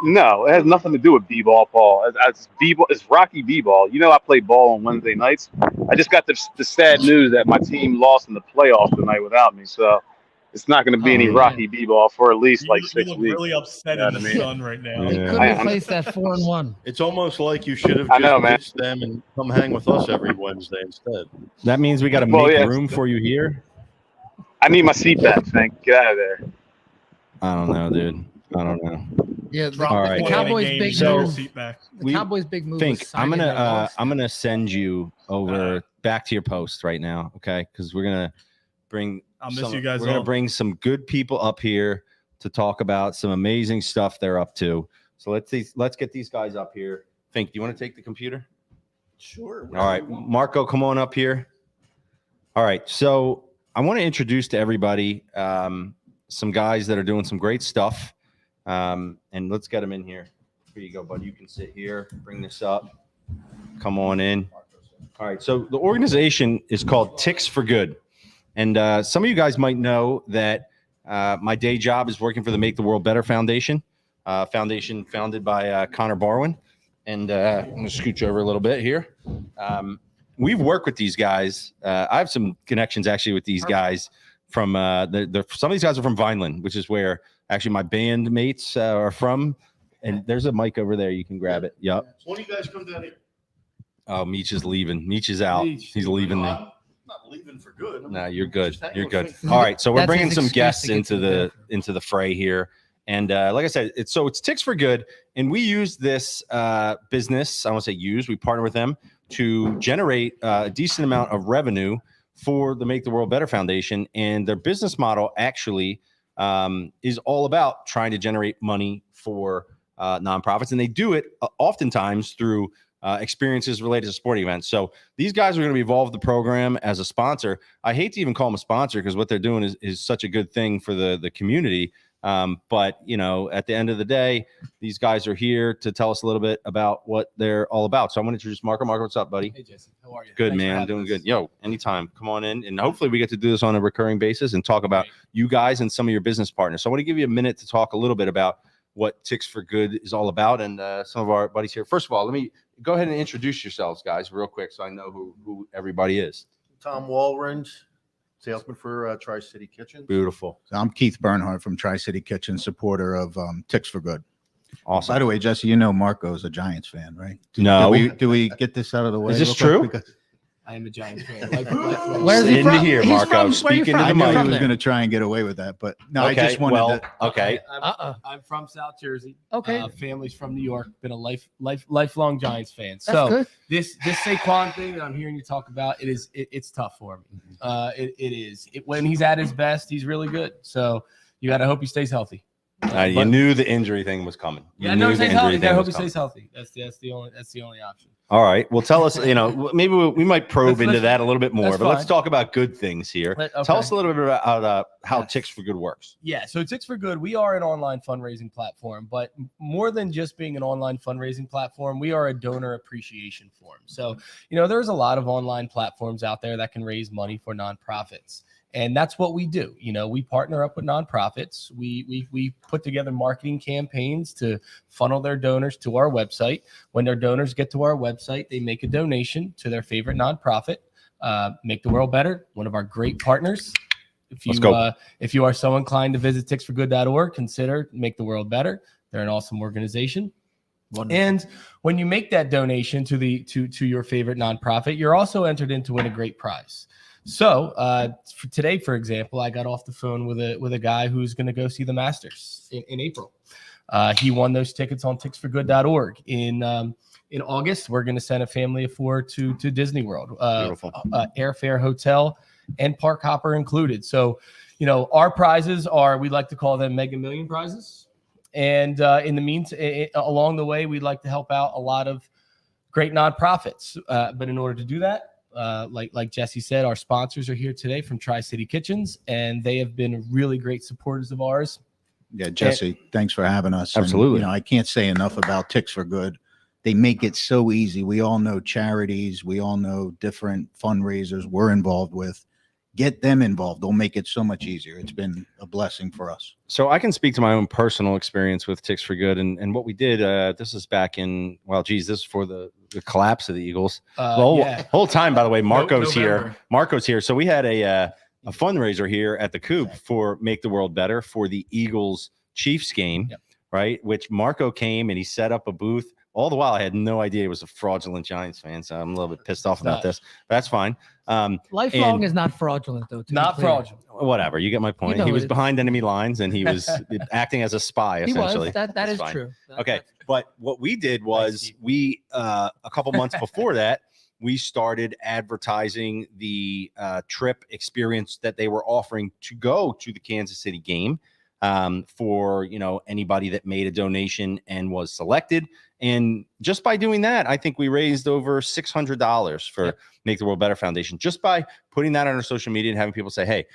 [SPEAKER 6] No, it has nothing to do with B-ball, Paul. It's B-ball. It's Rocky B-ball. I play ball on Wednesday nights. I just got the sad news that my team lost in the playoffs tonight without me, so it's not going to be any Rocky B-ball for at least like 6
[SPEAKER 3] look
[SPEAKER 6] weeks.
[SPEAKER 3] really upset
[SPEAKER 6] You know
[SPEAKER 3] in
[SPEAKER 6] what
[SPEAKER 3] the
[SPEAKER 6] I mean?
[SPEAKER 3] sun right now.
[SPEAKER 4] They
[SPEAKER 1] Yeah.
[SPEAKER 4] couldn't replace that 4-1.
[SPEAKER 2] It's almost like you should have
[SPEAKER 6] I know,
[SPEAKER 2] just
[SPEAKER 6] man.
[SPEAKER 2] ditched them and come hang with us every Wednesday instead.
[SPEAKER 1] That means we got to make room for you here.
[SPEAKER 6] I need my seat back, Frank. Get out of there.
[SPEAKER 1] I don't know, dude. I don't know.
[SPEAKER 4] Yeah,
[SPEAKER 3] Drop
[SPEAKER 1] All
[SPEAKER 3] the
[SPEAKER 1] right.
[SPEAKER 3] point in a
[SPEAKER 4] Cowboys'
[SPEAKER 3] game,
[SPEAKER 4] big
[SPEAKER 3] get your
[SPEAKER 4] move.
[SPEAKER 3] seat back.
[SPEAKER 4] The Cowboys' big move.
[SPEAKER 1] Think
[SPEAKER 4] was
[SPEAKER 1] I'm
[SPEAKER 4] signing their
[SPEAKER 1] gonna
[SPEAKER 4] loss.
[SPEAKER 1] I'm gonna send you over back to your post right now, okay? Because we're gonna bring.
[SPEAKER 3] I'll miss you guys
[SPEAKER 1] We're gonna
[SPEAKER 3] all.
[SPEAKER 1] bring some good people up here to talk about some amazing stuff they're up to. So let's get these guys up here. Think, do you want to take the computer?
[SPEAKER 3] Sure.
[SPEAKER 1] All right, Marco, come on up here. All right, so I want to introduce to everybody some guys that are doing some great stuff, and let's get them in here. Here you go, bud. You can sit here. Bring this up. Come on in. All right, so the organization is called Ticks for Good, and some of you guys might know that my day job is working for the Make the World Better Foundation, foundation founded by Connor Barwin. And I'm going to scooch over a little bit here. We've worked with these guys. I have some connections actually with these guys from some of these guys are from Vineland, which is where actually my band mates are from. And there's a mic over there. You can grab it. Yep.
[SPEAKER 2] When do you guys come down here?
[SPEAKER 1] Oh, Meech is leaving. Meech is out. He's leaving me.
[SPEAKER 2] I'm not leaving for good.
[SPEAKER 1] No, you're good.
[SPEAKER 2] Just hanging
[SPEAKER 1] You're
[SPEAKER 2] with
[SPEAKER 1] good.
[SPEAKER 2] friends.
[SPEAKER 1] All right, so we're
[SPEAKER 4] That's
[SPEAKER 1] bringing
[SPEAKER 4] his
[SPEAKER 1] some
[SPEAKER 4] excuse
[SPEAKER 1] guests
[SPEAKER 4] to get
[SPEAKER 1] into the fray here, and like I said, it's Ticks for Good, and we use this business. I won't say use. We partner with them to generate a decent amount of revenue for the Make the World Better Foundation, and their business model actually is all about trying to generate money for nonprofits, and they do it oftentimes through experiences related to sporting events. So these guys are going to evolve the program as a sponsor. I hate to even call them a sponsor because what they're doing is such a good thing for the community. But you know, at the end of the day, these guys are here to tell us a little bit about what they're all about. So I'm going to introduce Marco. Marco, what's up, buddy?
[SPEAKER 7] Hey, Jesse. How are you?
[SPEAKER 1] Good,
[SPEAKER 7] Thanks
[SPEAKER 1] man. Doing good. Yo, anytime. Come on in. And hopefully we get to do this on a recurring basis and talk about you guys and some of your business partners. So I want to give you a minute to talk a little bit about what Ticks for Good is all about, and some of our buddies here. First of all, let me go ahead and introduce yourselves, guys, real quick, so I know who everybody is.
[SPEAKER 2] Tom Walrand, salesman for Tri-City Kitchen.
[SPEAKER 1] Beautiful.
[SPEAKER 8] So I'm Keith Bernhardt from Tri-City Kitchen, supporter of Ticks for Good.
[SPEAKER 1] Awesome.
[SPEAKER 8] By the way, Jesse, you know Marco's a Giants fan, right?
[SPEAKER 1] No.
[SPEAKER 8] Do we get this out of the way?
[SPEAKER 1] Is this
[SPEAKER 8] real
[SPEAKER 1] true?
[SPEAKER 8] quick? Because
[SPEAKER 7] I am a Giants fan.
[SPEAKER 4] Where's he
[SPEAKER 1] into
[SPEAKER 4] from?
[SPEAKER 1] here,
[SPEAKER 4] He's
[SPEAKER 1] Marco.
[SPEAKER 4] from-
[SPEAKER 1] Speak into
[SPEAKER 4] where
[SPEAKER 1] the
[SPEAKER 4] you
[SPEAKER 8] I
[SPEAKER 1] mic.
[SPEAKER 8] knew
[SPEAKER 4] from?
[SPEAKER 8] he was going to try and get away with that, but no, I
[SPEAKER 1] Okay,
[SPEAKER 8] just wanted
[SPEAKER 1] well,
[SPEAKER 8] to.
[SPEAKER 1] okay.
[SPEAKER 7] I'm from South Jersey.
[SPEAKER 4] Okay.
[SPEAKER 7] Family's from New York. Been a lifelong Giants fan.
[SPEAKER 4] That's
[SPEAKER 7] So
[SPEAKER 4] good.
[SPEAKER 7] this Saquon thing that I'm hearing you talk about, it's tough for me. It is. When he's at his best, he's really good. So you got to hope he stays healthy.
[SPEAKER 1] You
[SPEAKER 7] But-
[SPEAKER 1] knew the injury thing was coming.
[SPEAKER 7] Yeah, no, he stays healthy. I
[SPEAKER 1] thing
[SPEAKER 7] hope
[SPEAKER 1] was
[SPEAKER 7] he
[SPEAKER 1] coming.
[SPEAKER 7] stays healthy. That's the only option.
[SPEAKER 1] All right. Well, tell us, you know, maybe we might probe
[SPEAKER 7] Let's-
[SPEAKER 1] into that a little bit more,
[SPEAKER 7] that's
[SPEAKER 1] but let's
[SPEAKER 7] fine.
[SPEAKER 1] talk about good things here.
[SPEAKER 7] Okay.
[SPEAKER 1] Tell us a little bit about how
[SPEAKER 7] Yes.
[SPEAKER 1] Ticks for Good works.
[SPEAKER 7] Yeah, so Ticks for Good, we are an online fundraising platform, but more than just being an online fundraising platform, we are a donor appreciation forum. So, you know, there's a lot of online platforms out there that can raise money for nonprofits. And that's what we do. You know, we partner up with nonprofits. We put together marketing campaigns to funnel their donors to our website. When their donors get to our website, they make a donation to their favorite nonprofit. Make the World Better, one of our great partners.
[SPEAKER 1] Let's go.
[SPEAKER 7] If you are so inclined to visit ticksforgood.org, consider Make the World Better. They're an awesome organization.
[SPEAKER 8] Wonderful.
[SPEAKER 7] And when you make that donation to your favorite nonprofit, you're also entered in to win a great prize. So for today, for example, I got off the phone with a guy who's going to go see the Masters in April. He won those tickets on ticksforgood.org. In August, we're going to send a family of 4 to Disney World.
[SPEAKER 1] Beautiful.
[SPEAKER 7] Airfare, hotel, and park hopper included. So, you know, our prizes are, we like to call them Mega Million prizes. And in the meantime, along the way, we'd like to help out a lot of great nonprofits. But in order to do that, like Jesse said, our sponsors are here today from Tri-City Kitchens, and they have been really great supporters of ours.
[SPEAKER 8] Yeah, Jesse, thanks for having us.
[SPEAKER 1] Absolutely.
[SPEAKER 8] And, you know, I can't say enough about Ticks for Good. They make it so easy. We all know charities. We all know different fundraisers we're involved with. Get them involved. They'll make it so much easier. It's been a blessing for us.
[SPEAKER 1] So I can speak to my own personal experience with Ticks for Good, and what we did. This is back in, well, geez, this is for the collapse of the Eagles. The whole time, by the way, Marco's here.
[SPEAKER 7] November.
[SPEAKER 1] Marco's here. So we had a fundraiser here at the Coop for Make the World Better for the Eagles Chiefs game, right? Which Marco came and he set up a booth. All the while, I had no idea he was a fraudulent Giants fan, so I'm a little bit pissed off about this. But that's fine.
[SPEAKER 4] Lifelong
[SPEAKER 1] and-
[SPEAKER 4] is not fraudulent, though. to be
[SPEAKER 7] Not
[SPEAKER 4] clear.
[SPEAKER 7] fraudulent.
[SPEAKER 1] Whatever, you get my point.
[SPEAKER 4] know
[SPEAKER 1] He was
[SPEAKER 4] it.
[SPEAKER 1] behind enemy lines and he was acting as a spy,
[SPEAKER 4] He
[SPEAKER 1] essentially.
[SPEAKER 4] was. That
[SPEAKER 1] That's
[SPEAKER 4] is
[SPEAKER 1] fine.
[SPEAKER 4] true.
[SPEAKER 1] Okay, but what we did was we a couple months before that, we started advertising the trip experience that they were offering to go to the Kansas City game for, you know, anybody that made a donation and was selected. And just by doing that, I think we raised over $600 for Make the World Better Foundation, just by putting that on our social media and having people say, hey,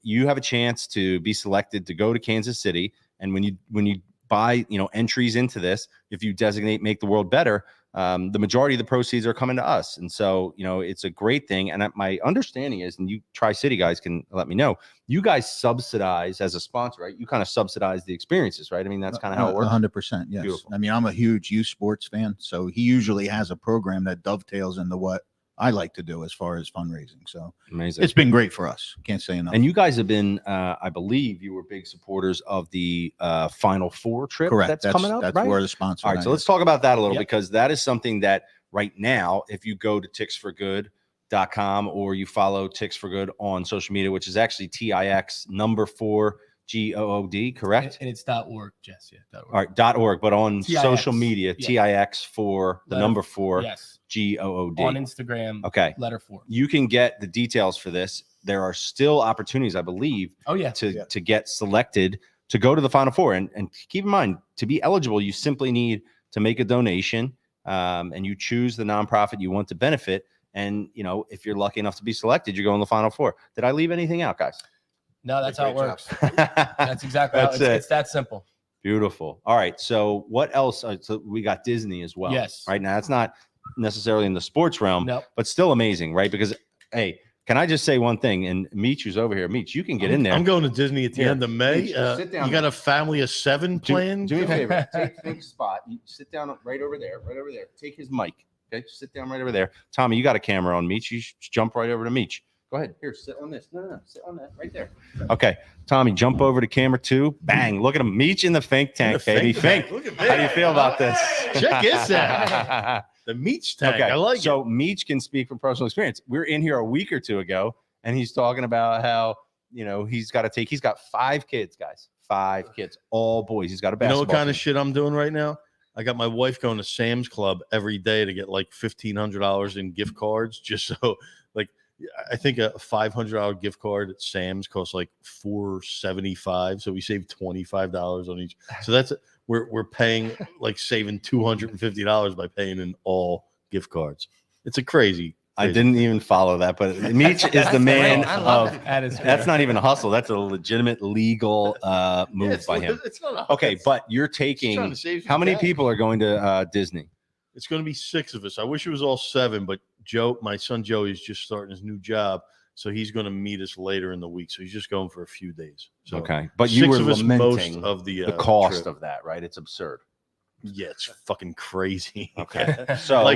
[SPEAKER 1] you have a chance to be selected to go to Kansas City. And when you buy, you know, entries into this, if you designate Make the World Better, the majority of the proceeds are coming to us. And so, you know, it's a great thing. And my understanding is, and you Tri-City guys can let me know, you guys subsidize as a sponsor, right? You kind of subsidize the experiences, right? I mean, that's kind of how it works.
[SPEAKER 8] 100%. Yes.
[SPEAKER 1] Beautiful.
[SPEAKER 8] I mean, I'm a huge youth sports fan, so he usually has a program that dovetails into what I like to do as far as fundraising. So
[SPEAKER 1] Amazing.
[SPEAKER 8] it's been great for us. Can't say enough.
[SPEAKER 1] And you guys have been, I believe you were big supporters of the Final Four trip.
[SPEAKER 8] Correct.
[SPEAKER 1] That's coming up,
[SPEAKER 8] That's
[SPEAKER 1] right?
[SPEAKER 8] where the sponsor.
[SPEAKER 1] All right, so let's talk about that a little,
[SPEAKER 7] Yep.
[SPEAKER 1] because that is something that right now, if you go to ticksforgood.com or you follow Ticks for Good on social media, which is actually TIX #4 GOOD, correct?
[SPEAKER 7] And it's .org, Jess. Yeah, .org.
[SPEAKER 1] All right, .org, but on
[SPEAKER 7] TIX.
[SPEAKER 1] social media,
[SPEAKER 7] Yeah.
[SPEAKER 1] TIX for the
[SPEAKER 7] Letter-
[SPEAKER 1] number 4,
[SPEAKER 7] Yes.
[SPEAKER 1] GOOD.
[SPEAKER 7] On Instagram.
[SPEAKER 1] Okay.
[SPEAKER 7] Letter 4.
[SPEAKER 1] You can get the details for this. There are still opportunities, I believe,
[SPEAKER 7] Oh yeah.
[SPEAKER 1] to get selected to go to the Final Four. And keep in mind, to be eligible, you simply need to make a donation, and you choose the nonprofit you want to benefit. And if you're lucky enough to be selected, you go in the Final Four. Did I leave anything out, guys?
[SPEAKER 7] No, that's how it
[SPEAKER 2] Great
[SPEAKER 7] works. That's exactly how it's that simple.
[SPEAKER 1] Beautiful. All right. So what else? So we got Disney as well.
[SPEAKER 7] Yes.
[SPEAKER 1] Right now, it's not necessarily in the sports realm,
[SPEAKER 7] Nope.
[SPEAKER 1] but still amazing, right? Because, hey, can I just say one thing? And Meech, who's over here, Meech, you can get in there.
[SPEAKER 2] I'm going to Disney at the
[SPEAKER 1] Here,
[SPEAKER 2] end of May.
[SPEAKER 1] Meech, sit down
[SPEAKER 2] You got a family of 7 planned?
[SPEAKER 1] Do me a favor. Take Fink's spot. You sit down right over there. Right over there. Take his mic. Okay. Sit down right over there. Tommy, you got a camera on Meech. You should jump right over to Meech. Go ahead. Here, sit on this. No. Sit on that right there. Okay. Tommy, jump over to camera 2. Bang. Look at him. Meech in the Fink tank, baby. Fink.
[SPEAKER 2] Look at
[SPEAKER 1] How do you feel about this?
[SPEAKER 2] Check this out. The Meech tank.
[SPEAKER 1] Okay.
[SPEAKER 2] I like
[SPEAKER 1] so
[SPEAKER 2] it.
[SPEAKER 1] Meech can speak from personal experience. We were in here a week or 2 ago, and he's talking about how, he's got 5 kids, guys. 5 kids, all boys. He's got a basketball.
[SPEAKER 2] You know what kind of
[SPEAKER 1] team.
[SPEAKER 2] shit I'm doing right now? I got my wife going to Sam's Club every day to get like $1,500 in gift cards, just so I think a $500 gift card at Sam's costs like $475, so we saved $25 on each. So that's we're paying saving $250 by paying in all gift cards. It's a crazy.
[SPEAKER 1] I didn't even follow that, but Meech is the man of. That's not even a hustle. That's a legitimate legal move by him.
[SPEAKER 2] It's not
[SPEAKER 1] Okay, but you're taking. How many people are going to Disney?
[SPEAKER 2] It's going to be 6 of us. I wish it was all 7, but Joe, my son Joey, is just starting his new job, so he's going to meet us later in the week. So he's just going for a few days. So
[SPEAKER 1] okay, but you
[SPEAKER 2] 6
[SPEAKER 1] were
[SPEAKER 2] of us
[SPEAKER 1] lamenting
[SPEAKER 2] most of the
[SPEAKER 1] cost
[SPEAKER 2] trip.
[SPEAKER 1] of that, right? It's absurd.
[SPEAKER 2] Yeah, it's fucking crazy.
[SPEAKER 1] Okay, so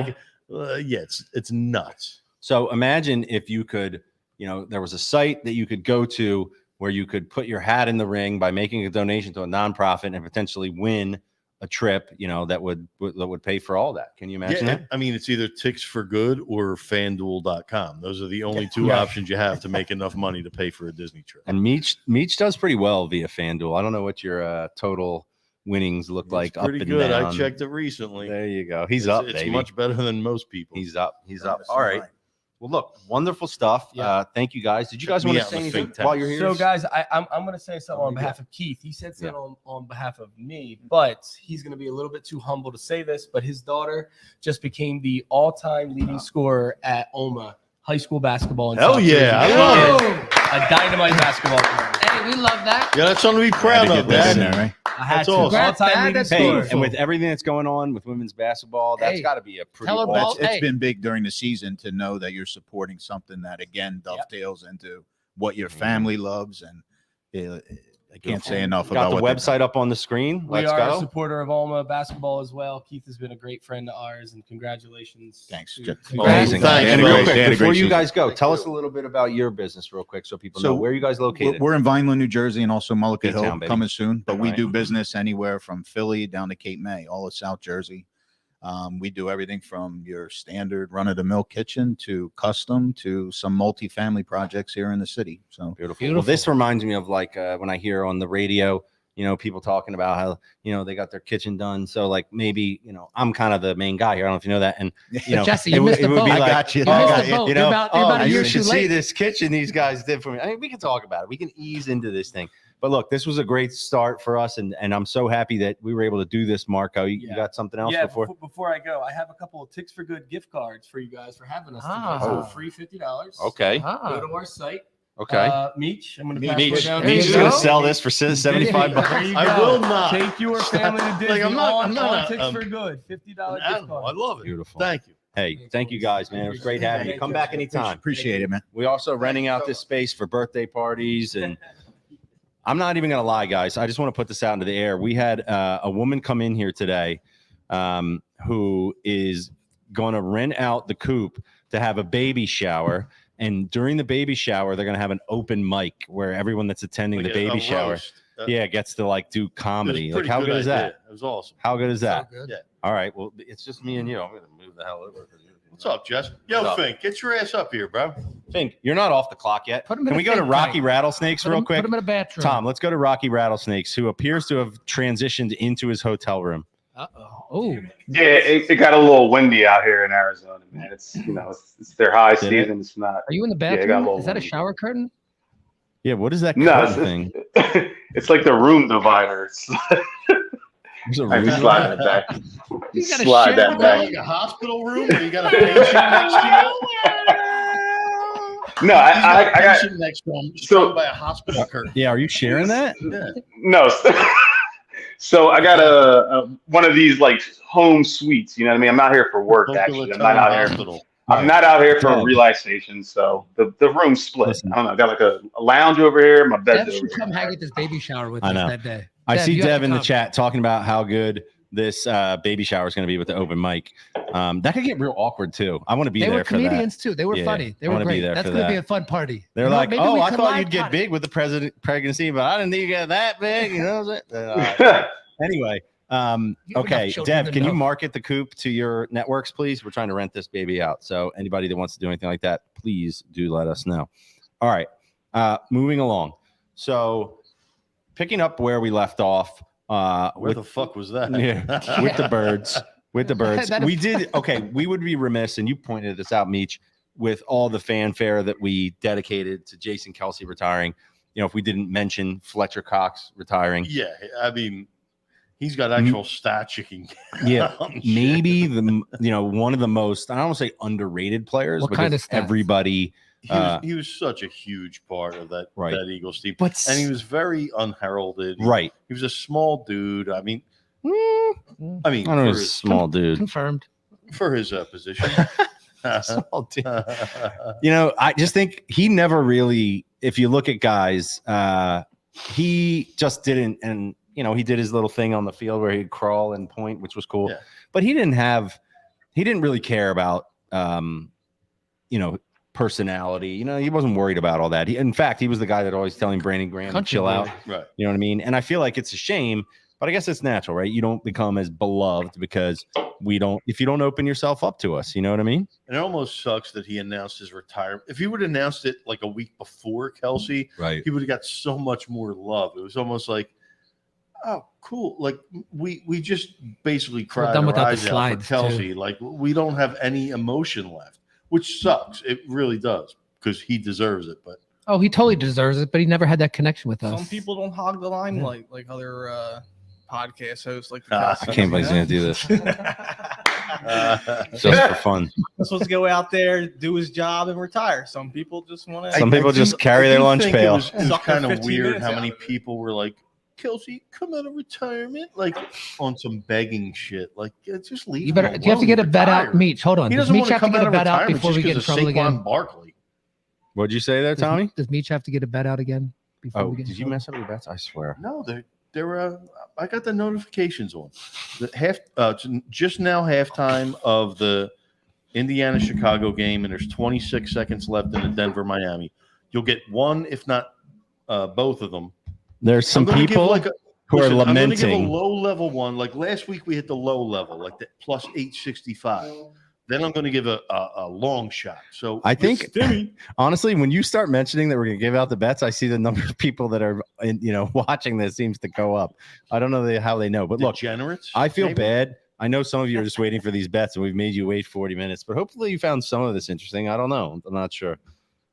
[SPEAKER 2] yeah, it's nuts.
[SPEAKER 1] So imagine if you could, there was a site that you could go to where you could put your hat in the ring by making a donation to a nonprofit and potentially win a trip, that would pay for all that. Can you imagine that?
[SPEAKER 2] I mean, it's either Ticks for Good or FanDuel.com. Those are the only 2 options you have to make enough money to pay for a Disney trip.
[SPEAKER 1] And Meech does pretty well via FanDuel. I don't know what your total winnings look like up
[SPEAKER 2] Pretty
[SPEAKER 1] and
[SPEAKER 2] good.
[SPEAKER 1] down.
[SPEAKER 2] I checked it recently.
[SPEAKER 1] There you go. He's up,
[SPEAKER 2] It's
[SPEAKER 1] baby.
[SPEAKER 2] much better than most people.
[SPEAKER 1] He's up. All right. Well, look, wonderful stuff.
[SPEAKER 7] Yeah.
[SPEAKER 1] Thank you guys. Did you guys
[SPEAKER 2] me
[SPEAKER 1] want to
[SPEAKER 2] out
[SPEAKER 1] say
[SPEAKER 2] in the
[SPEAKER 1] anything
[SPEAKER 2] Fink tank.
[SPEAKER 1] while you're here?
[SPEAKER 7] So, guys, I'm going to say something on behalf of Keith. He said something on behalf of me, but he's going to be a little bit too humble to say this, but his daughter just became the all-time leading scorer at OMA high school basketball. In
[SPEAKER 2] Hell
[SPEAKER 7] South
[SPEAKER 2] yeah,
[SPEAKER 7] Jersey.
[SPEAKER 2] I love it.
[SPEAKER 7] A dynamite basketball player.
[SPEAKER 4] Hey, we love that.
[SPEAKER 2] Yeah, that's something to be proud of,
[SPEAKER 8] That's
[SPEAKER 2] Dad.
[SPEAKER 8] right?
[SPEAKER 7] I had
[SPEAKER 2] That's
[SPEAKER 7] to.
[SPEAKER 2] awesome.
[SPEAKER 4] Congrats,
[SPEAKER 7] All-time
[SPEAKER 4] Dad.
[SPEAKER 7] leading
[SPEAKER 4] That's
[SPEAKER 1] Hey,
[SPEAKER 7] scorer.
[SPEAKER 4] beautiful.
[SPEAKER 1] and with everything that's going on with women's basketball, that's
[SPEAKER 4] Hey,
[SPEAKER 1] got to be a pretty
[SPEAKER 4] tell her
[SPEAKER 1] awesome.
[SPEAKER 4] ball-
[SPEAKER 8] It's
[SPEAKER 4] Hey.
[SPEAKER 8] been big during the season to know that you're supporting something that again dovetails into what your family loves, and I can't say enough
[SPEAKER 1] Got
[SPEAKER 8] about
[SPEAKER 1] the
[SPEAKER 8] what
[SPEAKER 1] website up on the screen.
[SPEAKER 7] We
[SPEAKER 1] Let's
[SPEAKER 7] are a
[SPEAKER 1] go.
[SPEAKER 7] supporter of Alma basketball as well. Keith has been a great friend of ours, and congratulations.
[SPEAKER 8] Thanks,
[SPEAKER 7] to-
[SPEAKER 8] Jeff.
[SPEAKER 1] Amazing.
[SPEAKER 2] Thanks,
[SPEAKER 1] And
[SPEAKER 2] bro.
[SPEAKER 1] real quick,
[SPEAKER 8] They had a
[SPEAKER 1] before
[SPEAKER 8] great
[SPEAKER 1] you
[SPEAKER 8] season.
[SPEAKER 1] guys go, tell us a little bit about your business real quick so people know where you guys located.
[SPEAKER 8] We're in Vineland, New Jersey, and also Mullica
[SPEAKER 1] B-Town,
[SPEAKER 8] Hill
[SPEAKER 1] baby.
[SPEAKER 8] coming soon. But we
[SPEAKER 1] Right.
[SPEAKER 8] do business anywhere from Philly down to Cape May, all of South Jersey. We do everything from your standard run-of-the-mill kitchen to custom to some multi-family projects here in the city. So
[SPEAKER 1] Beautiful. Well, this reminds me of when I hear on the radio, people talking about how, they got their kitchen done. So maybe, I'm kind of the main guy here. I don't know if you know that. And,
[SPEAKER 4] Jesse, you missed the boat.
[SPEAKER 8] I got you.
[SPEAKER 4] You
[SPEAKER 8] I
[SPEAKER 4] missed
[SPEAKER 8] got
[SPEAKER 4] the
[SPEAKER 8] you.
[SPEAKER 4] boat. You're about a
[SPEAKER 1] you
[SPEAKER 4] year
[SPEAKER 1] should
[SPEAKER 4] too
[SPEAKER 1] see
[SPEAKER 4] late.
[SPEAKER 1] this kitchen these guys did for me. I mean, we can talk about it. We can ease into this thing. But look, this was a great start for us. And I'm so happy that we were able to do this, Marco. You got something else
[SPEAKER 7] before I go, I have a couple of Ticks for Good gift cards for you guys for having us
[SPEAKER 4] Ah.
[SPEAKER 7] today. So
[SPEAKER 1] Oh.
[SPEAKER 7] free $50.
[SPEAKER 1] Okay.
[SPEAKER 7] Go
[SPEAKER 4] Ah,
[SPEAKER 7] to our site.
[SPEAKER 1] Okay.
[SPEAKER 7] Meech, I'm going to pass
[SPEAKER 2] Meech.
[SPEAKER 7] it down.
[SPEAKER 4] There you
[SPEAKER 1] He's
[SPEAKER 7] to
[SPEAKER 4] go.
[SPEAKER 1] going to sell this for $75.
[SPEAKER 7] There you
[SPEAKER 2] I
[SPEAKER 7] go.
[SPEAKER 2] will not.
[SPEAKER 7] Take your family to Disney
[SPEAKER 2] I'm not
[SPEAKER 7] on Ticks
[SPEAKER 2] a-
[SPEAKER 7] for Good. $50 gift
[SPEAKER 2] Animal. I
[SPEAKER 7] card.
[SPEAKER 2] love it.
[SPEAKER 1] Beautiful.
[SPEAKER 2] Thank you.
[SPEAKER 1] Hey, thank you guys, man. It was great having you. Come back anytime.
[SPEAKER 8] appreciate it, man.
[SPEAKER 1] We also renting out this space for birthday parties, and I'm not even gonna lie, guys. I just want to put this out into the air. We had a woman come in here today who is going to rent out the coop to have a baby shower, and during the baby shower, they're gonna have an open mic where everyone that's attending the
[SPEAKER 2] Like
[SPEAKER 1] baby
[SPEAKER 2] a
[SPEAKER 1] shower,
[SPEAKER 2] roast.
[SPEAKER 1] gets to do comedy.
[SPEAKER 2] It was a
[SPEAKER 1] Like, how
[SPEAKER 2] pretty
[SPEAKER 1] good is
[SPEAKER 2] idea.
[SPEAKER 1] that?
[SPEAKER 2] It was awesome.
[SPEAKER 1] How good is that?
[SPEAKER 4] so good.
[SPEAKER 2] Yeah.
[SPEAKER 1] All right. Well, it's just me and you. I'm gonna move the hell over.
[SPEAKER 2] What's up, Jess? Yo, Fink, get your ass up here, bro.
[SPEAKER 1] Fink, you're not off the clock yet.
[SPEAKER 4] Put him in
[SPEAKER 1] Can
[SPEAKER 4] a
[SPEAKER 1] we go to
[SPEAKER 4] think
[SPEAKER 1] Rocky
[SPEAKER 4] tank.
[SPEAKER 1] Rattlesnakes real quick?
[SPEAKER 4] Put him in a bathroom.
[SPEAKER 1] Tom, let's go to Rocky Rattlesnakes, who appears to have transitioned into his hotel room.
[SPEAKER 4] Oh.
[SPEAKER 6] Yeah, it got a little windy out here in Arizona, man. It's it's their high season. It's not.
[SPEAKER 4] Are you in the
[SPEAKER 6] Yeah, it got a
[SPEAKER 4] bathroom?
[SPEAKER 6] little
[SPEAKER 4] Is that a
[SPEAKER 6] windy.
[SPEAKER 4] shower curtain?
[SPEAKER 1] Yeah, what is that
[SPEAKER 6] No,
[SPEAKER 1] curtain thing?
[SPEAKER 6] it's like the room divider.
[SPEAKER 1] There's a
[SPEAKER 6] I
[SPEAKER 1] room
[SPEAKER 6] just slide it back.
[SPEAKER 4] You
[SPEAKER 6] Just
[SPEAKER 4] gotta
[SPEAKER 6] slide
[SPEAKER 4] share
[SPEAKER 6] that
[SPEAKER 4] with
[SPEAKER 6] back.
[SPEAKER 2] Like a hospital room where you got a patient next to you.
[SPEAKER 6] No, I got
[SPEAKER 2] patient next to him, surrounded by a hospital curtain.
[SPEAKER 1] Yeah, are you sharing that?
[SPEAKER 2] Yeah.
[SPEAKER 6] no. So I got a one of these like home suites. You know what I mean? I'm not here for work.
[SPEAKER 2] Boca
[SPEAKER 6] Actually, I'm
[SPEAKER 2] Raton
[SPEAKER 6] not out here.
[SPEAKER 2] Hospital.
[SPEAKER 6] I'm not out here for
[SPEAKER 1] Dev.
[SPEAKER 6] relaxation. So the room's split.
[SPEAKER 1] Listen.
[SPEAKER 6] I don't know. I got like a lounge over here. My bed's
[SPEAKER 4] Dev
[SPEAKER 6] over
[SPEAKER 4] should
[SPEAKER 6] here.
[SPEAKER 4] come hang at this baby shower with
[SPEAKER 1] I
[SPEAKER 4] us
[SPEAKER 1] know.
[SPEAKER 4] that day.
[SPEAKER 1] I
[SPEAKER 4] Dev,
[SPEAKER 1] see
[SPEAKER 4] you have
[SPEAKER 1] Dev
[SPEAKER 4] to
[SPEAKER 1] in the
[SPEAKER 4] come.
[SPEAKER 1] chat talking about how good this baby shower is going to be with the open mic. That could get real awkward too. I want to be
[SPEAKER 4] They
[SPEAKER 1] there
[SPEAKER 4] were
[SPEAKER 1] for that.
[SPEAKER 4] comedians too. They were
[SPEAKER 1] Yeah,
[SPEAKER 4] funny. They
[SPEAKER 1] I
[SPEAKER 4] were
[SPEAKER 1] wanna be
[SPEAKER 4] great.
[SPEAKER 1] there
[SPEAKER 4] That's
[SPEAKER 1] for
[SPEAKER 4] going to be
[SPEAKER 1] that.
[SPEAKER 4] a fun party.
[SPEAKER 1] They're
[SPEAKER 4] You know,
[SPEAKER 1] like,
[SPEAKER 4] maybe
[SPEAKER 1] oh,
[SPEAKER 4] we
[SPEAKER 1] I
[SPEAKER 4] could
[SPEAKER 1] thought
[SPEAKER 4] live
[SPEAKER 1] you'd get
[SPEAKER 4] cut it."
[SPEAKER 1] big with the pregnancy, but I didn't think you get that big. You know what I'm saying? Anyway,
[SPEAKER 4] You have
[SPEAKER 1] okay,
[SPEAKER 4] enough children
[SPEAKER 1] Dev,
[SPEAKER 4] to
[SPEAKER 1] can you
[SPEAKER 4] know.
[SPEAKER 1] market the coop to your networks, please? We're trying to rent this baby out. So anybody that wants to do anything like that, please do let us know. All right, moving along. So picking up where we left off.
[SPEAKER 2] Where the fuck was that?
[SPEAKER 1] Yeah, with the birds. With the birds.
[SPEAKER 4] That is-
[SPEAKER 1] We did, okay, we would be remiss, and you pointed this out, Meech, with all the fanfare that we dedicated to Jason Kelsey retiring. You know, if we didn't mention Fletcher Cox retiring.
[SPEAKER 2] Yeah, I mean, he's got actual stats you can get.
[SPEAKER 1] Yeah,
[SPEAKER 2] on shit.
[SPEAKER 1] maybe one of the most, I don't want to say underrated players,
[SPEAKER 4] What
[SPEAKER 1] because
[SPEAKER 4] kind of stats?
[SPEAKER 1] everybody,
[SPEAKER 2] He was such a huge part of that,
[SPEAKER 1] Right.
[SPEAKER 2] that Eagles team.
[SPEAKER 1] but
[SPEAKER 2] And he was very unheralded.
[SPEAKER 1] right.
[SPEAKER 2] He was a small dude. I mean,
[SPEAKER 1] I
[SPEAKER 2] for
[SPEAKER 1] don't know, he's a
[SPEAKER 2] his,
[SPEAKER 1] small dude.
[SPEAKER 4] Confirmed.
[SPEAKER 2] for his position.
[SPEAKER 1] Small dude. You know, I just think he never really, if you look at guys, he just didn't, and he did his little thing on the field where he'd crawl and point, which was cool.
[SPEAKER 2] Yeah.
[SPEAKER 1] But he didn't really care about personality. He wasn't worried about all that. In fact, he was the guy that always telling Brandon Graham to
[SPEAKER 4] Country
[SPEAKER 1] chill
[SPEAKER 4] boy.
[SPEAKER 1] out.
[SPEAKER 2] Right.
[SPEAKER 1] You know what I mean? And I feel like it's a shame, but I guess it's natural, right? You don't become as beloved because if you don't open yourself up to us, you know what I mean?
[SPEAKER 2] And it almost sucks that he announced his retirement. If he would have announced it like a week before Kelsey,
[SPEAKER 1] Right.
[SPEAKER 2] he would have got so much more love. It was almost like, oh, cool. Like we just basically cried
[SPEAKER 4] done
[SPEAKER 2] our
[SPEAKER 4] without the
[SPEAKER 2] eyes out for
[SPEAKER 4] slides,
[SPEAKER 2] Kelsey. Like we don't have any emotion left, which sucks. It really does because he deserves it. But
[SPEAKER 4] Oh, he totally deserves it, but he never had that connection with us.
[SPEAKER 3] Some people don't hog the limelight like other podcast hosts. Like the
[SPEAKER 2] I
[SPEAKER 1] I can't believe he's going to do this
[SPEAKER 3] Kelsey.
[SPEAKER 1] just for fun.
[SPEAKER 3] He's supposed to go out there, do his job, and retire. Some people just want to.
[SPEAKER 1] Some people just carry their lunch pail.
[SPEAKER 2] It was
[SPEAKER 3] Suck their
[SPEAKER 2] kind of
[SPEAKER 3] 15
[SPEAKER 2] weird
[SPEAKER 3] minutes
[SPEAKER 2] how
[SPEAKER 3] out
[SPEAKER 2] many
[SPEAKER 3] of it.
[SPEAKER 2] people were like, Kelsey, come out of retirement, like on some begging shit. Like, just leave.
[SPEAKER 4] You
[SPEAKER 2] him
[SPEAKER 4] better. Do you have to
[SPEAKER 2] alone.
[SPEAKER 4] get a bet out,
[SPEAKER 2] Retire.
[SPEAKER 4] Meech? Hold on.
[SPEAKER 2] He
[SPEAKER 4] Does
[SPEAKER 2] doesn't
[SPEAKER 4] Meech
[SPEAKER 2] want to
[SPEAKER 4] have to
[SPEAKER 2] come
[SPEAKER 4] get
[SPEAKER 2] out
[SPEAKER 4] a
[SPEAKER 2] of
[SPEAKER 4] bet out
[SPEAKER 2] retirement
[SPEAKER 4] before
[SPEAKER 2] just
[SPEAKER 4] we get in
[SPEAKER 2] because of
[SPEAKER 4] trouble
[SPEAKER 2] Saquon
[SPEAKER 4] again?
[SPEAKER 2] Barkley.
[SPEAKER 1] What'd you say there, Tommy?
[SPEAKER 4] Does Meech have to get a bet out again? Before
[SPEAKER 1] Oh,
[SPEAKER 4] we get in
[SPEAKER 1] did you
[SPEAKER 4] trouble?
[SPEAKER 1] mess up your bets? I swear.
[SPEAKER 2] No, they're I got the notifications on. Just now halftime of the Indiana Chicago game, and there's 26 seconds left in the Denver Miami. You'll get one, if not both of them.
[SPEAKER 1] There's some
[SPEAKER 2] I'm gonna give
[SPEAKER 1] people who are
[SPEAKER 2] I'm going to give a
[SPEAKER 1] lamenting.
[SPEAKER 2] low level one. Like last week, we hit the low level, like the plus 865. Then I'm going to give a long shot. So
[SPEAKER 1] I think,
[SPEAKER 2] Stimmy,
[SPEAKER 1] honestly, when you start mentioning that we're going to give out the bets, I see the number of people that are, watching this seems to go up. I don't know how they know, but look,
[SPEAKER 2] degenerates.
[SPEAKER 1] I feel
[SPEAKER 2] maybe?
[SPEAKER 1] bad. I know some of you are just waiting for these bets, and we've made you wait 40 minutes, but hopefully you found some of this interesting. I don't know. I'm not sure.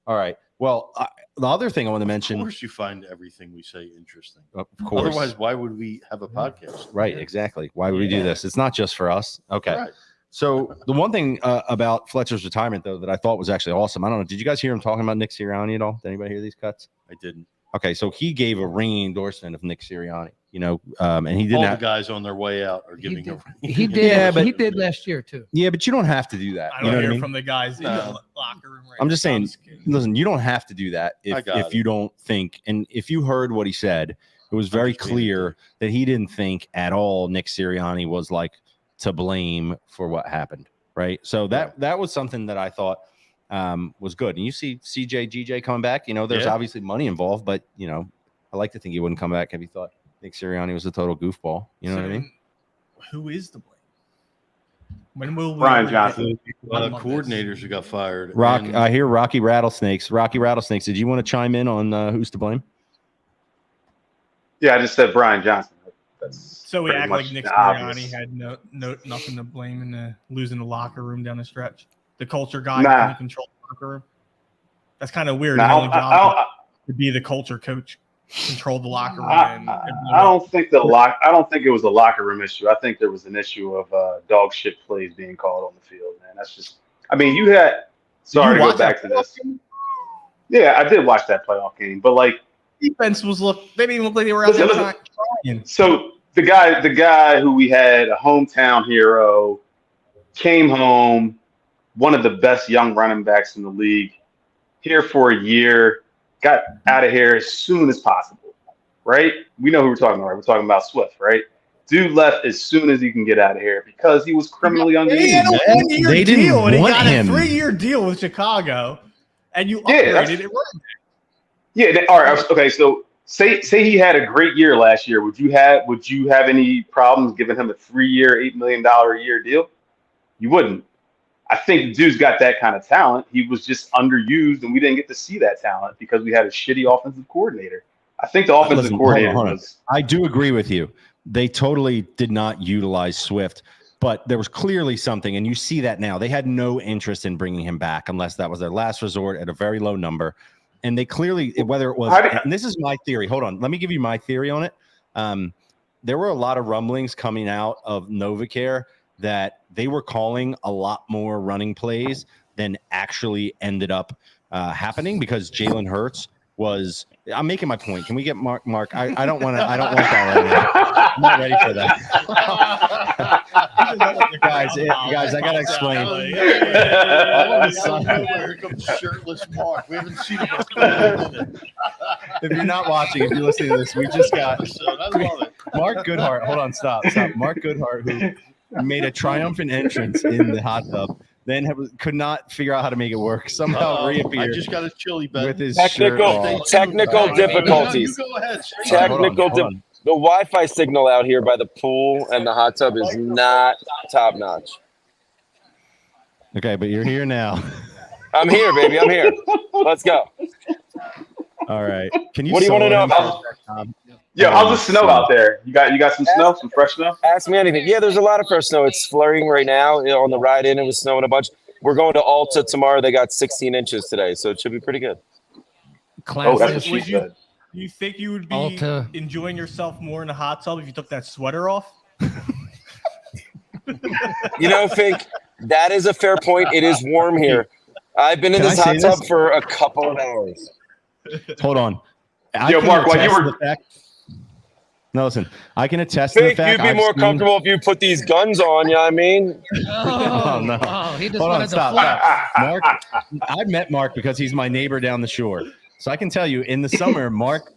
[SPEAKER 1] All right. Well, the other thing I want to
[SPEAKER 2] Of
[SPEAKER 1] mention,
[SPEAKER 2] course, you find everything we say interesting.
[SPEAKER 1] of course,
[SPEAKER 2] Otherwise, why would we have a podcast?
[SPEAKER 1] right? Exactly. Why would we do this? It's not just for us. Okay.
[SPEAKER 2] Right.
[SPEAKER 1] So the one thing about Fletcher's retirement, though, that I thought was actually awesome. I don't know. Did you guys hear him talking about Nick Sirianni at all? Did anybody hear these cuts?
[SPEAKER 2] I didn't.
[SPEAKER 1] Okay, so he gave a ringing endorsement of Nick Sirianni. And he
[SPEAKER 2] All
[SPEAKER 1] didn't.
[SPEAKER 2] the guys on their way out are giving him.
[SPEAKER 4] He did.
[SPEAKER 1] Yeah, but-
[SPEAKER 4] he did last year too.
[SPEAKER 1] Yeah, but you don't have to do that.
[SPEAKER 3] I
[SPEAKER 1] You
[SPEAKER 3] don't
[SPEAKER 1] know what
[SPEAKER 3] hear
[SPEAKER 1] I mean?
[SPEAKER 3] from the guys in the
[SPEAKER 2] No.
[SPEAKER 3] locker room. Right
[SPEAKER 1] I'm just
[SPEAKER 3] now.
[SPEAKER 1] saying,
[SPEAKER 3] kidding.
[SPEAKER 1] listen, you don't have to do that
[SPEAKER 2] I got
[SPEAKER 1] if
[SPEAKER 2] it.
[SPEAKER 1] you don't think. And if you heard what he said, it was very
[SPEAKER 2] just being a
[SPEAKER 1] clear that he didn't think at all Nick Sirianni was like to blame for what happened. Right. So that was something that I thought was good. And you see CJ, GJ coming back. There's
[SPEAKER 2] Yeah.
[SPEAKER 1] obviously money involved, but I like to think he wouldn't come back if he thought Nick Sirianni was a total goofball. You know what I mean?
[SPEAKER 3] Who is the blame? When will we
[SPEAKER 6] Brian
[SPEAKER 3] ever
[SPEAKER 6] Johnson.
[SPEAKER 3] get
[SPEAKER 2] Coordinators who got fired. And
[SPEAKER 1] I hear Rocky Rattlesnakes. Rocky Rattlesnakes, did you want to chime in on who's to blame?
[SPEAKER 6] Yeah, I just said Brian Johnson. That's
[SPEAKER 3] So we
[SPEAKER 6] pretty
[SPEAKER 3] act
[SPEAKER 6] much
[SPEAKER 3] like Nick
[SPEAKER 6] the
[SPEAKER 3] Sirianni
[SPEAKER 6] obvious.
[SPEAKER 3] had nothing to blame in the losing the locker room down the stretch. The culture guy
[SPEAKER 6] Nah.
[SPEAKER 3] couldn't control the locker room. That's kind of weird.
[SPEAKER 6] Nah,
[SPEAKER 3] His only
[SPEAKER 6] I
[SPEAKER 3] job to be the culture coach, control the locker room.
[SPEAKER 6] I don't think it was a locker room issue. I think there was an issue of dog shit plays being called on the field, man. That's just. I mean, you had. Sorry to go back to this. Yeah, I did watch that playoff game, but like
[SPEAKER 3] defense was they didn't even look like they were out there trying.
[SPEAKER 6] So the guy who we had a hometown hero came home, one of the best young running backs in the league, here for a year, got out of here as soon as possible, right? We know who we're talking about, right? We're talking about Swift, right? Dude left as soon as he can get out of here because he was criminally underused.
[SPEAKER 3] They didn't want him. He got a 3-year deal with Chicago, and you upgraded it.
[SPEAKER 6] Yeah. All right. Okay. So say he had a great year last year. Would you have any problems giving him a 3-year, $8 million a year deal? You wouldn't. I think the dude's got that kind of talent. He was just underused, and we didn't get to see that talent because we had a shitty offensive coordinator. I think the offensive coordinator was.
[SPEAKER 1] I do agree with you. They totally did not utilize Swift, but there was clearly something, and you see that now. They had no interest in bringing him back unless that was their last resort at a very low number. And they clearly, whether it was, and this is my theory. Hold on. Let me give you my theory on it. There were a lot of rumblings coming out of NovaCare that they were calling a lot more running plays than actually ended up happening because Jalen Hurts was. I'm making my point. Can we get Mark? I don't want that right now. I'm not ready for that. guys, I gotta explain. All of a sudden,
[SPEAKER 2] here comes shirtless Mark. We haven't seen him in a minute.
[SPEAKER 1] If you're not watching, if you're listening to this, we just got Mark Goodhart. Hold on, stop. Mark Goodhart, who made a triumphant entrance in the hot tub, then could not figure out how to make it work. Somehow reappeared.
[SPEAKER 2] I just got a chili bag
[SPEAKER 1] with his
[SPEAKER 5] technical difficulties.
[SPEAKER 2] You go ahead.
[SPEAKER 5] The Wi-Fi signal out here by the pool and the hot tub is not top notch.
[SPEAKER 1] Okay, but you're here now.
[SPEAKER 5] I'm here, baby. I'm here. Let's go.
[SPEAKER 1] All right. Can you?
[SPEAKER 5] What do you want to know about?
[SPEAKER 6] Yo, how's the snow out there? You got some snow, some fresh snow?
[SPEAKER 5] Ask me anything. Yeah, there's a lot of fresh snow. It's flurrying right now. On the ride in, it was snowing a bunch. We're going to Alta tomorrow. They got 16 inches today, so it should be pretty good.
[SPEAKER 6] Oh, that's what she said.
[SPEAKER 3] You think you would be enjoying yourself more in a hot tub if you took that sweater off?
[SPEAKER 5] You know, Fink, that is a fair point. It is warm here. I've been in this hot tub for a couple of hours.
[SPEAKER 1] Hold on.
[SPEAKER 6] Yo, Mark, while you were...
[SPEAKER 1] No, listen. I can attest to the fact
[SPEAKER 5] you'd be more comfortable if you put these guns on. You know what I mean?
[SPEAKER 1] Oh no!
[SPEAKER 4] He just
[SPEAKER 1] Hold on,
[SPEAKER 4] wanted
[SPEAKER 1] stop. Mark, I met Mark because he's my neighbor down the shore. So I can tell you, in the summer, Mark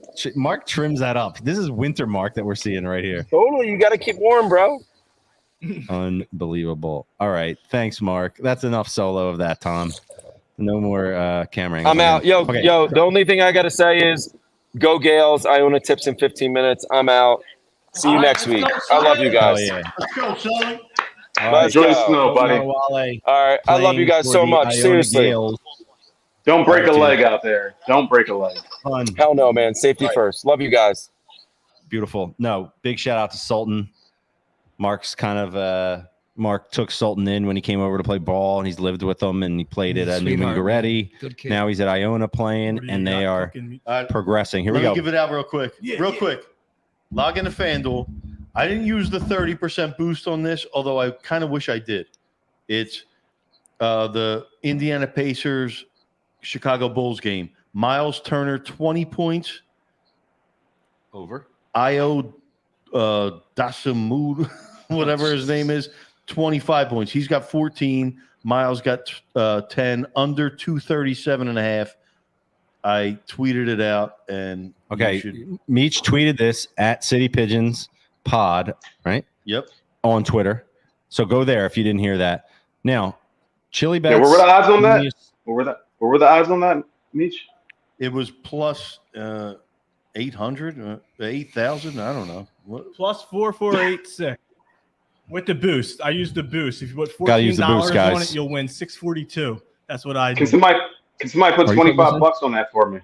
[SPEAKER 1] trims that up. This is winter Mark that we're seeing right here.
[SPEAKER 5] Totally, you got to keep warm, bro.
[SPEAKER 1] Unbelievable. All right, thanks, Mark. That's enough solo of that, Tom. No more camera.
[SPEAKER 5] I'm out. Yo, the only thing I got to say is go Gales. Iona tips in 15 minutes. I'm out. See you next week. I love you guys.
[SPEAKER 1] Oh, yeah.
[SPEAKER 2] Let's go, Sully.
[SPEAKER 6] Enjoy the snow, buddy.
[SPEAKER 5] All right. I love you guys so much. Seriously.
[SPEAKER 6] Don't break a leg out there. Don't break a leg.
[SPEAKER 5] Hell no, man. Safety first. Love you guys.
[SPEAKER 1] Beautiful. No, big shout out to Sultan. Mark's kind of Mark took Sultan in when he came over to play ball, and he's lived with them, and he played at Newman Goretti. Now he's at Iona playing, and they are progressing. Here we go.
[SPEAKER 2] Let me give it out real quick. Quick. Log into FanDuel. I didn't use the 30% boost on this, although I kind of wish I did. It's the Indiana Pacers Chicago Bulls game. Miles Turner, 20 points.
[SPEAKER 1] Over.
[SPEAKER 2] Io Dasamud, whatever his name is, 25 points. He's got 14. Miles got 10, under 237.5. I tweeted it out, and
[SPEAKER 1] Meech tweeted this at City Pigeons Pod, right?
[SPEAKER 2] Yep.
[SPEAKER 1] On Twitter. So go there if you didn't hear that. Now, Chili Bets.
[SPEAKER 6] Yeah, what were the odds on that? What were the odds on that, Meech?
[SPEAKER 2] It was plus 800, 8,000. I don't know.
[SPEAKER 3] Plus 4486. With the boost, I use the boost. If you put
[SPEAKER 1] $14
[SPEAKER 3] on it, you'll win $642. That's what I do.
[SPEAKER 6] Can somebody put $25 on that for me?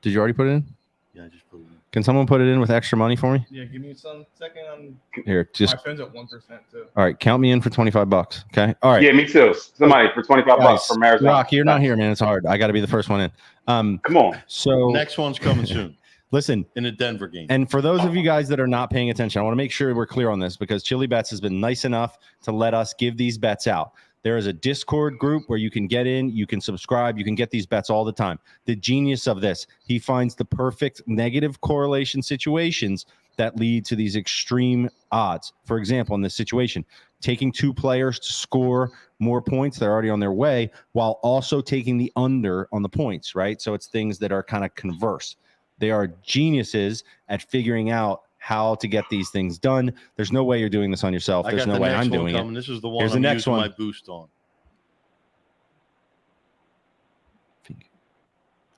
[SPEAKER 1] Did you already put it in?
[SPEAKER 2] Yeah, I just put it in.
[SPEAKER 1] Can someone put it in with extra money for me?
[SPEAKER 3] Yeah, give me some second.
[SPEAKER 1] Here, just
[SPEAKER 3] my phone's at 1% too.
[SPEAKER 1] all right. Count me in for $25. Okay. All right.
[SPEAKER 6] Yeah, me too. Somebody for $25 from Arizona.
[SPEAKER 1] Rock, you're not here, man. It's hard. I got to be the first one in.
[SPEAKER 6] Come on.
[SPEAKER 1] So
[SPEAKER 2] Next one's coming soon.
[SPEAKER 1] Listen,
[SPEAKER 2] in the Denver game.
[SPEAKER 1] And for those of you guys that are not paying attention, I want to make sure we're clear on this because Chili Bets has been nice enough to let us give these bets out. There is a Discord group where you can get in, you can subscribe, you can get these bets all the time. The genius of this, he finds the perfect negative correlation situations that lead to these extreme odds. For example, in this situation, taking 2 players to score more points, they're already on their way, while also taking the under on the points, right? So it's things that are kind of converse. They are geniuses at figuring out how to get these things done. There's no way you're doing this on yourself. There's no way I'm doing it.
[SPEAKER 2] This is the one
[SPEAKER 1] Here's
[SPEAKER 2] I'm
[SPEAKER 1] the next
[SPEAKER 2] using
[SPEAKER 1] one.
[SPEAKER 2] my boost on.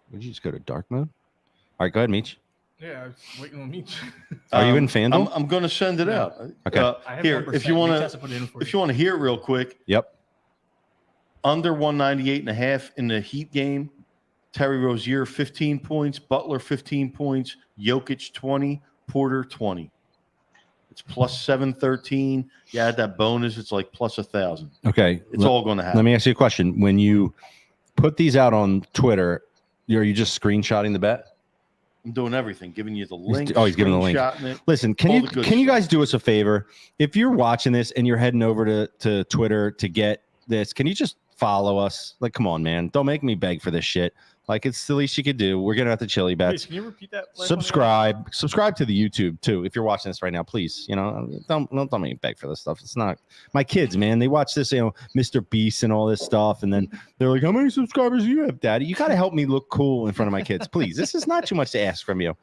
[SPEAKER 1] Would you just go to dark mode? All right, go ahead, Meech.
[SPEAKER 3] Yeah, I was waiting on Meech.
[SPEAKER 1] Are you in FanDuel?
[SPEAKER 2] I'm going to send it out.
[SPEAKER 1] Okay.
[SPEAKER 2] Here, if you want to hear it real quick.
[SPEAKER 1] Yep.
[SPEAKER 2] Under 198.5 in the Heat game. Terry Rozier 15 points, Butler 15 points, Jokic 20, Porter 20. It's plus 713. You add that bonus, it's like plus 1,000.
[SPEAKER 1] Okay,
[SPEAKER 2] it's all going to happen.
[SPEAKER 1] Let me ask you a question. When you put these out on Twitter, are you just screenshotting the bet?
[SPEAKER 2] I'm doing everything, giving you the link.
[SPEAKER 1] He's giving the link. Listen, can you guys do us a favor? If you're watching this and you're heading over to Twitter to get this, can you just follow us? Like, come on, man. Don't make me beg for this shit. Like, it's the least you could do. We're gonna have the Chili Bets.
[SPEAKER 3] Wait, can you repeat that?
[SPEAKER 1] Subscribe to the YouTube too. If you're watching this right now, please. Don't make me beg for this stuff. It's not my kids, man. They watch this, Mr. Beast and all this stuff, and then they're like, "How many subscribers do you have, Daddy?" You got to help me look cool in front of my kids, please. This is not too much to ask from you.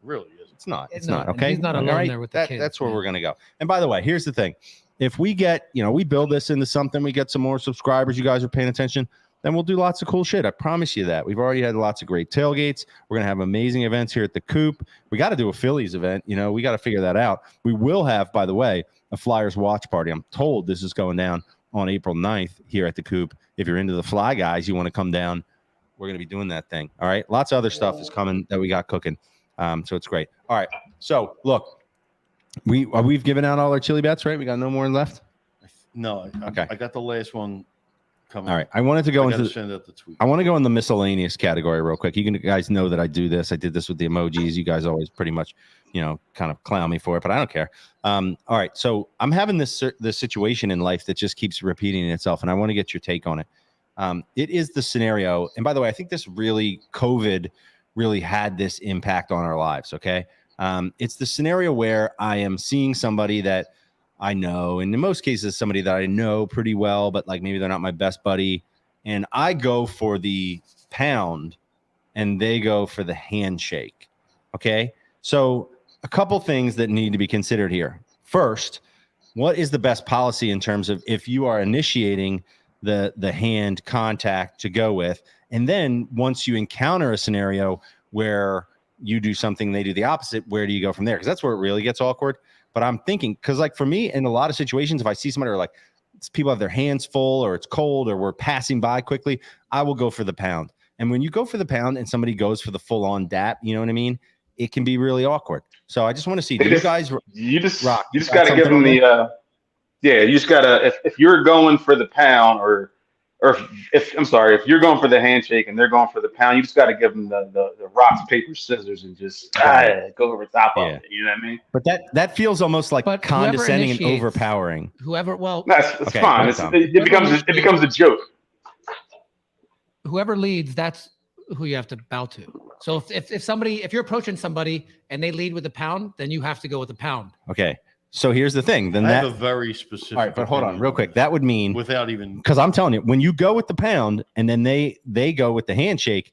[SPEAKER 2] Really is.
[SPEAKER 1] It's not. It's not. Okay.
[SPEAKER 4] He's not alone there with the kids.
[SPEAKER 1] That's where we're gonna go. And by the way, here's the thing: if we get, we build this into something, we get some more subscribers. You guys are paying attention. Then we'll do lots of cool shit. I promise you that. We've already had lots of great tailgates. We're going to have amazing events here at the Coop. We got to do a Phillies event. We got to figure that out. We will have, by the way, a Flyers watch party. I'm told this is going down on April 9th here at the Coop. If you're into the Fly guys, you want to come down, we're going to be doing that thing. All right. Lots of other stuff is coming that we got cooking. So it's great. All right. So look, we've given out all our Chili Bets, right? We got no more left.
[SPEAKER 2] No.
[SPEAKER 1] Okay.
[SPEAKER 2] I got the last one.
[SPEAKER 1] All right. I wanted to go into
[SPEAKER 2] send out the tweet.
[SPEAKER 1] I want to go in the miscellaneous category real quick. You guys know that I do this. I did this with the emojis. You guys always pretty much, kind of clown me for it, but I don't care. All right. So I'm having this situation in life that just keeps repeating itself, and I want to get your take on it. It is the scenario. And by the way, I think COVID really had this impact on our lives. Okay. It's the scenario where I am seeing somebody that I know, and in most cases, somebody that I know pretty well, but like maybe they're not my best buddy. And I go for the pound and they go for the handshake. Okay. So a couple things that need to be considered here. First, what is the best policy in terms of if you are initiating the hand contact to go with, and then once you encounter a scenario where you do something, they do the opposite, where do you go from there? Because that's where it really gets awkward. But I'm thinking, because like for me, in a lot of situations, if I see somebody or like people have their hands full or it's cold or we're passing by quickly, I will go for the pound. And when you go for the pound and somebody goes for the full on dap, you know what I mean? It can be really awkward. So I just want to see, you just got
[SPEAKER 6] to give them the, you just got to, if you're going for the pound or if you're going for the handshake and they're going for the pound, you just got to give them the rocks, paper, scissors, and just go over top of it. You know what I mean?
[SPEAKER 1] But that feels almost like condescending and overpowering.
[SPEAKER 6] That's fine. It becomes a joke.
[SPEAKER 4] Whoever leads, that's who you have to bow to. So if you're approaching somebody and they lead with the pound, then you have to go with the pound.
[SPEAKER 1] Okay. So here's the thing. Then
[SPEAKER 2] I have a very specific.
[SPEAKER 1] All right, but hold on, real quick. That would mean
[SPEAKER 2] without even,
[SPEAKER 1] because I'm telling you, when you go with the pound and then they go with the handshake,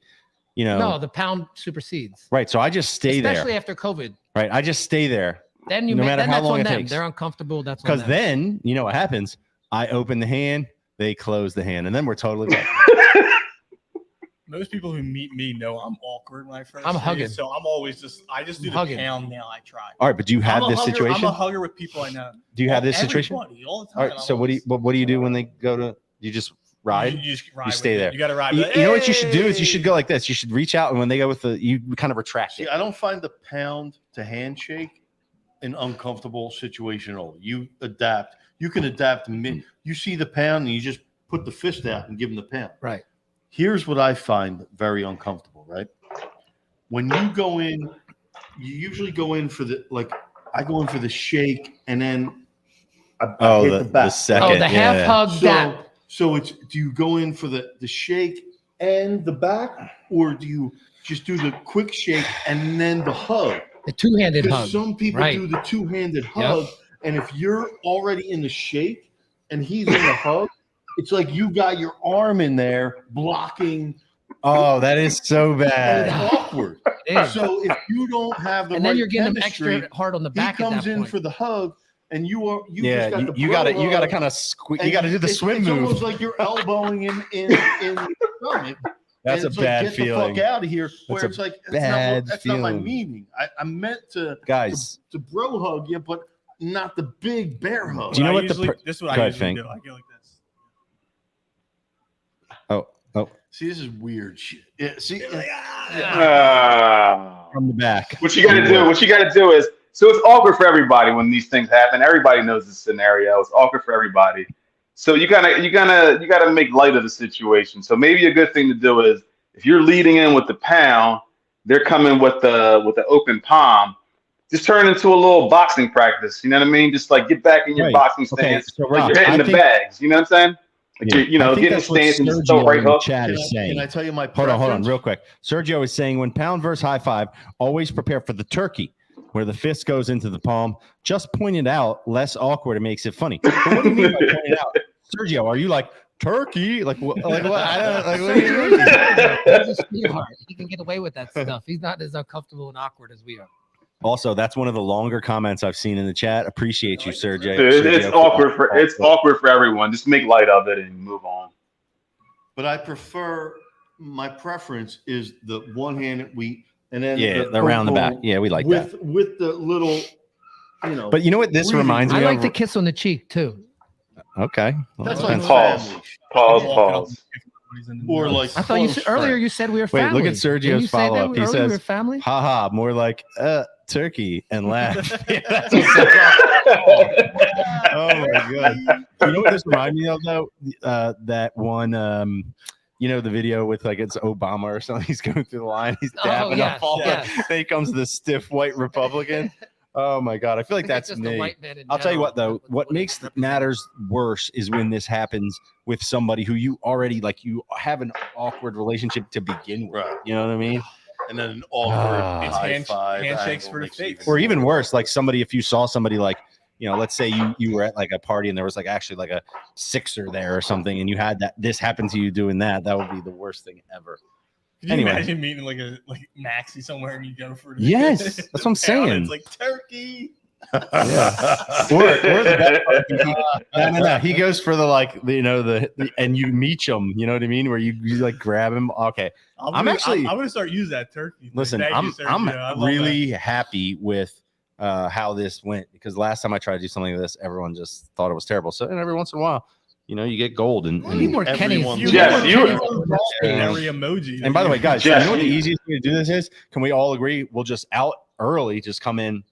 [SPEAKER 4] no, the pound supersedes.
[SPEAKER 1] Right. So I just stay there,
[SPEAKER 4] especially after COVID.
[SPEAKER 1] Right. I just stay there.
[SPEAKER 4] Then
[SPEAKER 1] no matter how long it takes.
[SPEAKER 4] They're uncomfortable. That's
[SPEAKER 1] because then you know what happens. I open the hand, they close the hand, and then we're totally back.
[SPEAKER 3] Most people who meet me know I'm awkward when I first.
[SPEAKER 4] I'm hugging.
[SPEAKER 3] So I just do the
[SPEAKER 4] Hugging.
[SPEAKER 3] pound now. I try.
[SPEAKER 1] All right, but do you have this situation?
[SPEAKER 3] I'm a hugger with people I know.
[SPEAKER 1] Do you have this situation?
[SPEAKER 3] Everybody, all the
[SPEAKER 1] All
[SPEAKER 3] time.
[SPEAKER 1] right. So what do you do when they go to? You just ride.
[SPEAKER 3] You just ride.
[SPEAKER 1] You stay
[SPEAKER 3] with
[SPEAKER 1] there.
[SPEAKER 3] It. You got to ride.
[SPEAKER 1] You know what you should do is you should go like this. You should reach out, and when they go with you kind of retract
[SPEAKER 2] See,
[SPEAKER 1] it.
[SPEAKER 2] I don't find the pound to handshake an uncomfortable situation at all. You adapt. You can adapt. You see the pound, and you just put the fist out and give them the pound.
[SPEAKER 4] Right.
[SPEAKER 2] Here's what I find very uncomfortable, right? When you go in, you usually go in for I go in for the shake, and then I hit the back.
[SPEAKER 1] The second.
[SPEAKER 4] Oh, the half hug that.
[SPEAKER 2] So do you go in for the shake and the back, or do you just do the quick shake and then the hug?
[SPEAKER 4] The two-handed hug.
[SPEAKER 2] Some people do the two-handed hug, and if you're already in the shake and he's in the hug, it's like you got your arm in there blocking.
[SPEAKER 1] Oh, that is so bad.
[SPEAKER 2] And it's awkward.
[SPEAKER 4] It is.
[SPEAKER 2] So if you don't have the
[SPEAKER 4] And
[SPEAKER 2] right
[SPEAKER 4] then you're getting them
[SPEAKER 2] chemistry,
[SPEAKER 4] extra hard on the back.
[SPEAKER 2] he comes
[SPEAKER 4] at that
[SPEAKER 2] in
[SPEAKER 4] point.
[SPEAKER 2] for the hug, and you
[SPEAKER 1] Yeah,
[SPEAKER 2] just
[SPEAKER 1] you got to kind of squeeze. You got to do the swim
[SPEAKER 2] it's
[SPEAKER 1] move.
[SPEAKER 2] almost like you're elbowing in the stomach.
[SPEAKER 1] That's a
[SPEAKER 2] and it's like,
[SPEAKER 1] bad
[SPEAKER 2] get
[SPEAKER 1] feeling.
[SPEAKER 2] the fuck out of here. Where
[SPEAKER 1] That's
[SPEAKER 2] it's like
[SPEAKER 1] bad
[SPEAKER 2] that's not my
[SPEAKER 1] feeling.
[SPEAKER 2] meaning. I meant to
[SPEAKER 1] Guys,
[SPEAKER 2] to bro hug you, but not the big bear hug.
[SPEAKER 1] Do you know what
[SPEAKER 3] this is what
[SPEAKER 1] Go
[SPEAKER 3] I
[SPEAKER 1] ahead,
[SPEAKER 3] usually
[SPEAKER 1] Fink.
[SPEAKER 3] do. I go like this.
[SPEAKER 1] oh,
[SPEAKER 2] See, this is weird shit. Yeah, see,
[SPEAKER 1] from the back.
[SPEAKER 6] What you got to do? What you got to do is so it's awkward for everybody when these things happen. Everybody knows this scenario. It's awkward for everybody. So you gotta make light of the situation. So maybe a good thing to do is if you're leading in with the pound, they're coming with the open palm. Just turn into a little boxing practice. You know what I mean? Just like get back in your boxing stance.
[SPEAKER 1] So
[SPEAKER 6] like
[SPEAKER 1] Rob,
[SPEAKER 6] you're hitting the bags. You know what I'm saying? Like
[SPEAKER 1] Yeah. I think
[SPEAKER 6] getting
[SPEAKER 1] that's what
[SPEAKER 6] stance and just
[SPEAKER 1] Sergio
[SPEAKER 6] throw right
[SPEAKER 1] in the
[SPEAKER 6] hook.
[SPEAKER 1] chat is saying.
[SPEAKER 2] Can I tell you my
[SPEAKER 1] Hold on,
[SPEAKER 2] preference?
[SPEAKER 1] real quick. Sergio is saying when pound versus high five, always prepare for the turkey, where the fist goes into the palm. Just point it out, less awkward. It makes it funny. But what do you mean by point it out, Sergio? Are you like turkey? Like what? I don't. Like what do you mean?
[SPEAKER 4] He's a sweetheart. He can get away with that stuff. He's not as uncomfortable and awkward as we are.
[SPEAKER 1] Also, that's one of the longer comments I've seen in the chat. Appreciate you, Sergio.
[SPEAKER 6] Dude, it's awkward for everyone. Just make light of it and move on.
[SPEAKER 2] But my preference is the one hand and then
[SPEAKER 1] around the back. Yeah, we like that.
[SPEAKER 2] With the little,
[SPEAKER 1] But you know what this reminds me
[SPEAKER 4] I
[SPEAKER 1] of?
[SPEAKER 4] like the kiss on the cheek too.
[SPEAKER 1] Okay.
[SPEAKER 2] That's
[SPEAKER 1] Well,
[SPEAKER 2] like
[SPEAKER 6] Pause. Pause.
[SPEAKER 2] Or like
[SPEAKER 4] I thought you said earlier you said we were family.
[SPEAKER 1] Wait, look at
[SPEAKER 4] Didn't you
[SPEAKER 1] Sergio's
[SPEAKER 4] say that
[SPEAKER 1] follow-up. He
[SPEAKER 4] earlier
[SPEAKER 1] says,
[SPEAKER 4] we were family.
[SPEAKER 1] haha, more like turkey and laugh. Yeah, that's oh my god! You know what this reminds me of though? That one, the video with like it's Obama or something. He's going through the line. He's dabbing up all. Then he comes the stiff white Republican. Oh my god! I feel like that's me. I'll tell you what though. What makes matters worse is when this happens with somebody who you already you have an awkward relationship to begin with.
[SPEAKER 2] Right.
[SPEAKER 1] You know what I mean?
[SPEAKER 2] And then an awkward high five,
[SPEAKER 3] handshakes for the face.
[SPEAKER 1] Or even worse, like somebody, if you saw somebody like, let's say you were at like a party and there was like actually like a Sixer there or something, and you had this happen to you doing that would be the worst thing ever.
[SPEAKER 3] Could you imagine meeting like Maxi somewhere and you go for
[SPEAKER 1] yes, that's what I'm saying.
[SPEAKER 3] It's like turkey.
[SPEAKER 1] Yeah. or the best no. He goes for the and you meet him. You know what I mean? Where you like grab him. Okay, I'm
[SPEAKER 3] gonna start using that turkey.
[SPEAKER 1] Listen, I'm really happy with how this went, because last time I tried to do something like this, everyone just thought it was terrible. So, and every once in a while, you get gold and
[SPEAKER 4] need more Kenny's.
[SPEAKER 3] Every emoji.
[SPEAKER 1] And by the way, guys, you know what the easiest way to do this is? Can we all agree? We'll just out early, just come in.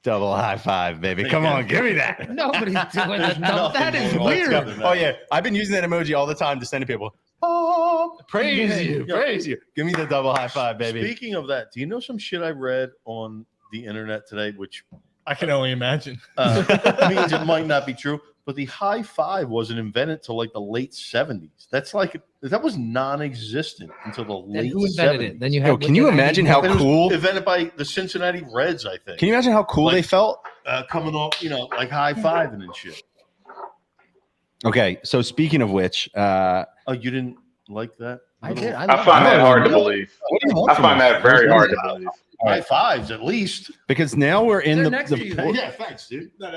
[SPEAKER 1] Double high five, baby. Come on, give me that.
[SPEAKER 4] Nobody's doing that. That is weird.
[SPEAKER 1] Oh, yeah. I've been using that emoji all the time to send to people. Oh, praise you. Give me the double high five, baby.
[SPEAKER 2] Speaking of that, do you know some shit I read on the internet today, which
[SPEAKER 3] I can only imagine
[SPEAKER 2] means it might not be true, but the high five wasn't invented till like the late 70s. That was non-existent until the late 70s.
[SPEAKER 4] Who invented it? Then you have.
[SPEAKER 1] Can you imagine how cool?
[SPEAKER 2] Invented by the Cincinnati Reds, I think.
[SPEAKER 1] Can you imagine how cool they felt
[SPEAKER 2] coming off, like high fiving and shit.
[SPEAKER 1] Okay, so speaking of which,
[SPEAKER 2] oh, you didn't like that?
[SPEAKER 4] I did.
[SPEAKER 6] I find that hard to believe. I find that very hard to believe.
[SPEAKER 2] High fives at least.
[SPEAKER 1] Because now we're in
[SPEAKER 4] They're
[SPEAKER 1] the,
[SPEAKER 4] next to you.
[SPEAKER 2] Yeah, thanks, dude.
[SPEAKER 3] No.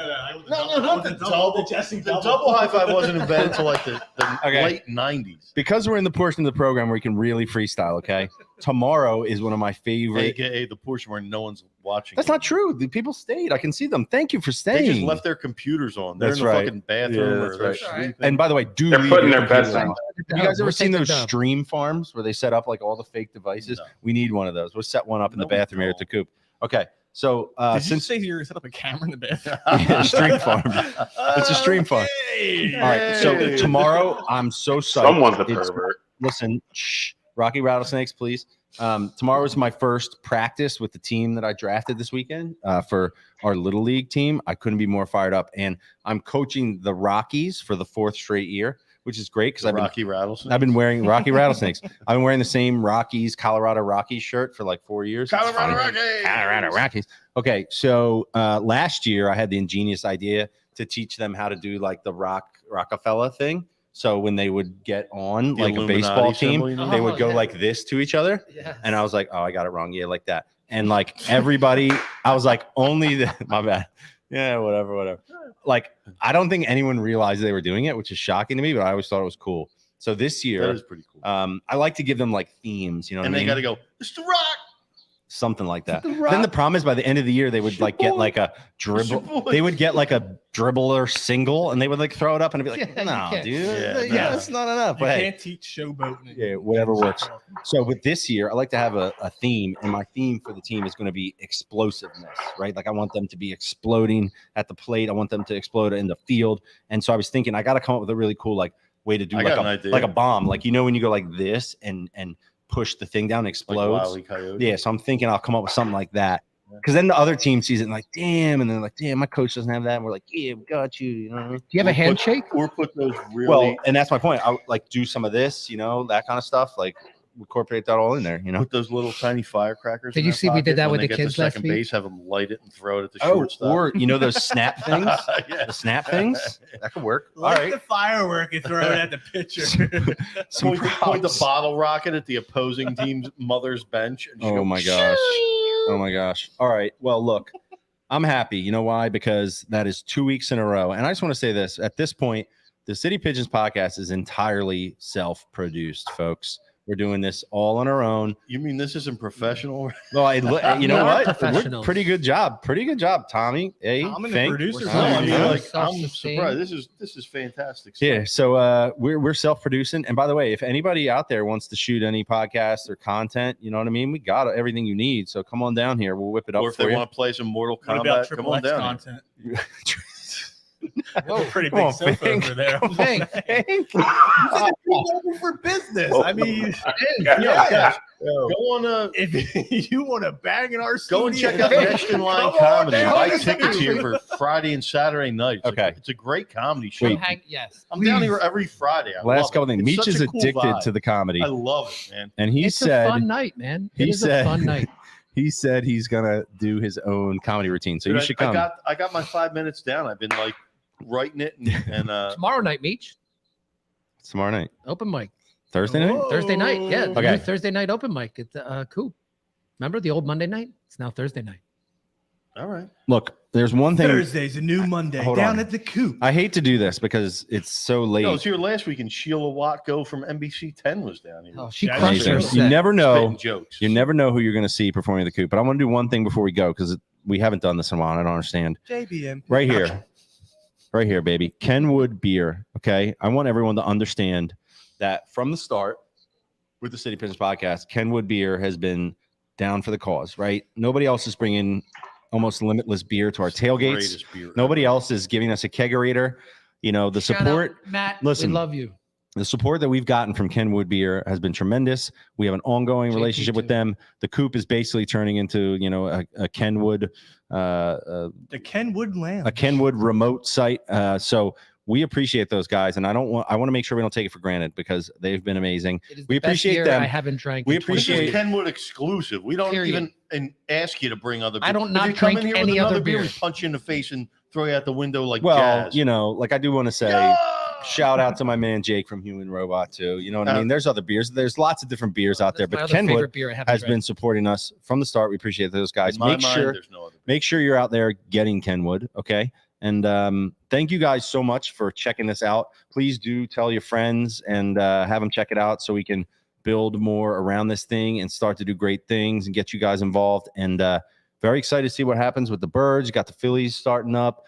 [SPEAKER 2] No, not the double. The double high five wasn't invented until like the
[SPEAKER 1] Okay.
[SPEAKER 2] late 90s.
[SPEAKER 1] because we're in the portion of the program where we can really freestyle. Okay, tomorrow is one of my favorite.
[SPEAKER 2] AKA the portion where no one's watching.
[SPEAKER 1] That's not true. The people stayed. I can see them. Thank you for
[SPEAKER 2] They
[SPEAKER 1] staying.
[SPEAKER 2] just left their computers on. They're
[SPEAKER 1] That's
[SPEAKER 2] in the
[SPEAKER 1] right.
[SPEAKER 2] fucking bathroom
[SPEAKER 1] Yeah,
[SPEAKER 2] or
[SPEAKER 1] that's
[SPEAKER 2] they're
[SPEAKER 1] right.
[SPEAKER 2] sleeping.
[SPEAKER 1] And by the way,
[SPEAKER 6] They're putting their bets
[SPEAKER 1] on.
[SPEAKER 6] on.
[SPEAKER 1] You guys ever
[SPEAKER 4] We're
[SPEAKER 1] seen
[SPEAKER 4] taking
[SPEAKER 1] those
[SPEAKER 4] the dub.
[SPEAKER 1] stream farms where they set up like all the fake devices?
[SPEAKER 2] No.
[SPEAKER 1] We need one of those. We'll set one up in the
[SPEAKER 2] No, we
[SPEAKER 1] bathroom here at the coop. Okay, so
[SPEAKER 3] Did you
[SPEAKER 1] since
[SPEAKER 3] say you were set up a camera in the bathroom?
[SPEAKER 1] Yeah, stream farm. It's a stream farm.
[SPEAKER 3] Okay.
[SPEAKER 1] All right, so
[SPEAKER 2] Yay.
[SPEAKER 1] tomorrow I'm so psyched.
[SPEAKER 6] Someone's a
[SPEAKER 1] It's-
[SPEAKER 6] pervert.
[SPEAKER 1] Listen, shh, Rocky Rattlesnakes, please. Tomorrow is my first practice with the team that I drafted this weekend for our Little League team. I couldn't be more fired up. And I'm coaching the Rockies for the 4th straight year, which is great because
[SPEAKER 2] Rocky Rattlesnake.
[SPEAKER 1] I've been wearing Rocky Rattlesnakes. I've been wearing the same Colorado Rockies shirt for like 4 years. It's
[SPEAKER 2] Colorado
[SPEAKER 1] funny.
[SPEAKER 2] Rockies.
[SPEAKER 1] Colorado Rockies. Okay, so last year I had the ingenious idea to teach them how to do like the Rockefeller thing. So when they would get on
[SPEAKER 2] The
[SPEAKER 1] like a
[SPEAKER 2] Illuminati
[SPEAKER 1] baseball team,
[SPEAKER 2] symbol, you mean?
[SPEAKER 1] they would go
[SPEAKER 4] yeah.
[SPEAKER 1] like this to each other.
[SPEAKER 4] Yeah.
[SPEAKER 1] And I was like, oh, I got it wrong. Yeah, like that. And like everybody, I was like, only the, my bad. Yeah, whatever. Like, I don't think anyone realized they were doing it, which is shocking to me, but I always thought it was cool. So this
[SPEAKER 2] That
[SPEAKER 1] year,
[SPEAKER 2] is pretty cool.
[SPEAKER 1] I like to give them like themes, you know what
[SPEAKER 2] And
[SPEAKER 1] I
[SPEAKER 2] they
[SPEAKER 1] mean?
[SPEAKER 2] got to go, it's the Rock.
[SPEAKER 1] Something like that.
[SPEAKER 4] The
[SPEAKER 1] Then the
[SPEAKER 4] Rock.
[SPEAKER 1] problem is by the end of the year, they would like get like a dribble.
[SPEAKER 2] boy.
[SPEAKER 1] They would get like a dribbler single and they would like throw it up and I'd be like,
[SPEAKER 4] Yeah, you
[SPEAKER 1] no,
[SPEAKER 4] can't.
[SPEAKER 1] dude.
[SPEAKER 2] Yeah,
[SPEAKER 1] Yeah,
[SPEAKER 2] no.
[SPEAKER 1] that's not enough.
[SPEAKER 3] You
[SPEAKER 1] But hey,
[SPEAKER 3] can't teach showboating.
[SPEAKER 1] yeah, whatever works. So with this year, I like to have a theme, and my theme for the team is going to be explosiveness, right? Like I want them to be exploding at the plate. I want them to explode in the field. And so I was thinking, I got to come up with a really cool like way to do
[SPEAKER 2] I
[SPEAKER 1] like
[SPEAKER 2] got an idea.
[SPEAKER 1] a bomb. Like you know when you go like this and push the thing down, and
[SPEAKER 2] Like
[SPEAKER 1] explodes.
[SPEAKER 2] Wile E. Coyote.
[SPEAKER 1] Yeah, so I'm thinking I'll come up with something like that. Because then the other team sees it and like, damn, and they're like, damn, my coach doesn't have that. And we're like, yeah, we got you. You know what I mean?
[SPEAKER 4] Do you have a handshake?
[SPEAKER 2] Or put those really.
[SPEAKER 1] Well, and that's my point. I would like do some of this, you know, that kind of stuff. Like incorporate that all in there, you know.
[SPEAKER 2] Put those little tiny firecrackers.
[SPEAKER 4] Did
[SPEAKER 2] in
[SPEAKER 4] you
[SPEAKER 2] their
[SPEAKER 4] see we did
[SPEAKER 2] pocket
[SPEAKER 4] that
[SPEAKER 2] when
[SPEAKER 4] with
[SPEAKER 2] they
[SPEAKER 4] the
[SPEAKER 2] get to
[SPEAKER 4] kids last
[SPEAKER 2] second
[SPEAKER 4] week?
[SPEAKER 2] base, have them light it and throw it at the
[SPEAKER 1] Oh,
[SPEAKER 2] shortstop.
[SPEAKER 1] or you know those snap things?
[SPEAKER 2] Yeah.
[SPEAKER 1] The snap things? That could work. All
[SPEAKER 3] Light
[SPEAKER 1] right.
[SPEAKER 3] the firework and throw it at the pitcher.
[SPEAKER 1] Some
[SPEAKER 2] Point the
[SPEAKER 1] props.
[SPEAKER 2] bottle rocket at the opposing team's mother's bench. And just
[SPEAKER 1] Oh
[SPEAKER 2] go,
[SPEAKER 1] my gosh. Oh my gosh. All right. Well, look, I'm happy. You know why? Because that is 2 weeks in a row. And I just want to say this. At this point, the City Pigeons podcast is entirely self-produced, folks. We're doing this all on our own.
[SPEAKER 2] You mean this isn't professional?
[SPEAKER 1] Well, you know
[SPEAKER 4] We are
[SPEAKER 1] what?
[SPEAKER 4] professionals.
[SPEAKER 1] Pretty good job. Pretty good job, Tommy. Hey,
[SPEAKER 3] Tom and the
[SPEAKER 1] Fink.
[SPEAKER 3] producers.
[SPEAKER 1] Oh,
[SPEAKER 2] I mean,
[SPEAKER 1] yeah.
[SPEAKER 2] like, I'm
[SPEAKER 4] Self-sustained.
[SPEAKER 2] surprised. This is fantastic. stuff.
[SPEAKER 1] Yeah, so we're self-producing. And by the way, if anybody out there wants to shoot any podcasts or content, you know what I mean? We got everything you need. So come on down here. We'll whip it up
[SPEAKER 2] Or if
[SPEAKER 1] for
[SPEAKER 2] they
[SPEAKER 1] you.
[SPEAKER 2] want to play some Mortal
[SPEAKER 3] What about
[SPEAKER 2] Kombat, come
[SPEAKER 3] Triple
[SPEAKER 2] on
[SPEAKER 3] X
[SPEAKER 2] down.
[SPEAKER 3] content?
[SPEAKER 4] Whoa,
[SPEAKER 3] Pretty
[SPEAKER 1] Come
[SPEAKER 3] big
[SPEAKER 1] on,
[SPEAKER 3] sofa
[SPEAKER 1] Fink.
[SPEAKER 3] over there.
[SPEAKER 4] Fink.
[SPEAKER 3] Open for business. I mean,
[SPEAKER 2] Yeah. Go on.
[SPEAKER 3] if you want to bang in our
[SPEAKER 2] Go and
[SPEAKER 3] studio,
[SPEAKER 2] check out Next in Line
[SPEAKER 3] come on
[SPEAKER 2] Comedy.
[SPEAKER 3] down.
[SPEAKER 2] Buy tickets here for Friday and Saturday nights.
[SPEAKER 1] Okay.
[SPEAKER 2] It's a great comedy show.
[SPEAKER 1] Wait.
[SPEAKER 4] Yes.
[SPEAKER 2] I'm down here every Friday. I
[SPEAKER 1] Last
[SPEAKER 2] love
[SPEAKER 1] couple
[SPEAKER 2] it.
[SPEAKER 1] things.
[SPEAKER 2] It's
[SPEAKER 1] Meech
[SPEAKER 2] such
[SPEAKER 1] is
[SPEAKER 2] a cool
[SPEAKER 1] addicted
[SPEAKER 2] vibe.
[SPEAKER 1] to the comedy.
[SPEAKER 2] I love it, man.
[SPEAKER 1] And he
[SPEAKER 4] It's
[SPEAKER 1] said
[SPEAKER 4] a fun night, man.
[SPEAKER 1] he
[SPEAKER 4] It is
[SPEAKER 1] said-
[SPEAKER 4] a fun night.
[SPEAKER 1] he said he's gonna do his own comedy routine. So
[SPEAKER 2] Dude,
[SPEAKER 1] you should come.
[SPEAKER 2] I got my 5 minutes down. I've been like writing it and
[SPEAKER 4] Tomorrow night, Meech.
[SPEAKER 1] Tomorrow night.
[SPEAKER 4] Open mic.
[SPEAKER 1] Thursday night?
[SPEAKER 3] Whoa.
[SPEAKER 4] Thursday night. Yeah. the
[SPEAKER 1] Okay.
[SPEAKER 4] new Thursday night open mic at the Coop. Remember the old Monday night? It's now Thursday night.
[SPEAKER 2] all right.
[SPEAKER 1] Look, there's one thing
[SPEAKER 3] Thursday's a new Monday
[SPEAKER 1] Hold
[SPEAKER 3] down
[SPEAKER 1] on.
[SPEAKER 3] at the Coop.
[SPEAKER 1] I hate to do this because it's so late.
[SPEAKER 2] No, I was here last week and Sheila Watko from NBC 10 was down here.
[SPEAKER 4] Oh, she
[SPEAKER 3] Yeah,
[SPEAKER 4] crushed her
[SPEAKER 1] Amazing. You
[SPEAKER 4] set.
[SPEAKER 1] never know.
[SPEAKER 2] Spitting jokes.
[SPEAKER 1] You never know who you're going to see performing the Coop. But I want to do one thing before we go because we haven't done this in a while. And I don't understand.
[SPEAKER 3] JBM.
[SPEAKER 1] Right here. Right here, baby. Kenwood beer. Okay. I want everyone to understand that from the start with the City Pigeons podcast, Kenwood beer has been down for the cause, right? Nobody else is bringing almost limitless beer to our tailgates.
[SPEAKER 2] Greatest beer
[SPEAKER 1] Nobody
[SPEAKER 2] ever.
[SPEAKER 1] else is giving us a kegerator. You know, the
[SPEAKER 4] Shout
[SPEAKER 1] support.
[SPEAKER 4] out, Matt.
[SPEAKER 1] Listen.
[SPEAKER 4] We love you.
[SPEAKER 1] The support that we've gotten from Kenwood Beer has been tremendous. We have an ongoing
[SPEAKER 4] JP
[SPEAKER 1] relationship with
[SPEAKER 4] too.
[SPEAKER 1] them. The Coop is basically turning into, you know, a Kenwood,
[SPEAKER 3] The Kenwood Lamb.
[SPEAKER 1] a Kenwood remote site. So we appreciate those guys, and I want to make sure we don't take it for granted because they've been amazing.
[SPEAKER 4] It is
[SPEAKER 1] We
[SPEAKER 4] the best
[SPEAKER 1] appreciate
[SPEAKER 4] beer
[SPEAKER 1] them.
[SPEAKER 4] I haven't drank.
[SPEAKER 1] We
[SPEAKER 4] in 20
[SPEAKER 2] This is
[SPEAKER 1] appreciate-
[SPEAKER 4] years.
[SPEAKER 2] Kenwood exclusive. We don't
[SPEAKER 4] Period.
[SPEAKER 2] even ask you to bring other beer.
[SPEAKER 4] I don't
[SPEAKER 2] If
[SPEAKER 4] not
[SPEAKER 2] you come
[SPEAKER 4] drink
[SPEAKER 2] in here
[SPEAKER 4] any
[SPEAKER 2] with another
[SPEAKER 4] other
[SPEAKER 2] beer, we
[SPEAKER 4] beers.
[SPEAKER 2] punch you in the face and throw you out the window like
[SPEAKER 1] Well,
[SPEAKER 2] jazz.
[SPEAKER 1] you know, like I do want to say,
[SPEAKER 2] Yeah!
[SPEAKER 1] shout out to my man Jake from Human Robot too. You know what I mean? There's other beers. There's lots of different beers out there,
[SPEAKER 4] That's
[SPEAKER 1] but
[SPEAKER 4] my other favorite
[SPEAKER 1] Kenwood
[SPEAKER 4] beer I have
[SPEAKER 1] has been supporting us from the start. We appreciate those guys.
[SPEAKER 2] In my mind, there's no other.
[SPEAKER 1] Make sure you're out there getting Kenwood, okay? And thank you guys so much for checking this out. Please do tell your friends and have them check it out so we can build more around this thing and start to do great things and get you guys involved. And very excited to see what happens with the Birds. You got the Phillies starting up.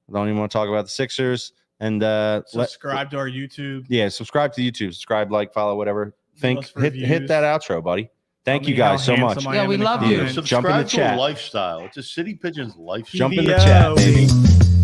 [SPEAKER 1] I don't even want to talk about the Sixers. And
[SPEAKER 3] subscribe to our YouTube.
[SPEAKER 1] Yeah, subscribe to YouTube. Subscribe, like, follow, whatever. Hit
[SPEAKER 3] reviews.
[SPEAKER 1] that outro, buddy. Thank you guys so much.
[SPEAKER 4] Yeah, we love you.
[SPEAKER 1] Jump in the
[SPEAKER 2] Subscribe to a
[SPEAKER 1] chat.
[SPEAKER 2] lifestyle. It's a City Pigeons lifestyle.
[SPEAKER 1] Jump in the chat, baby.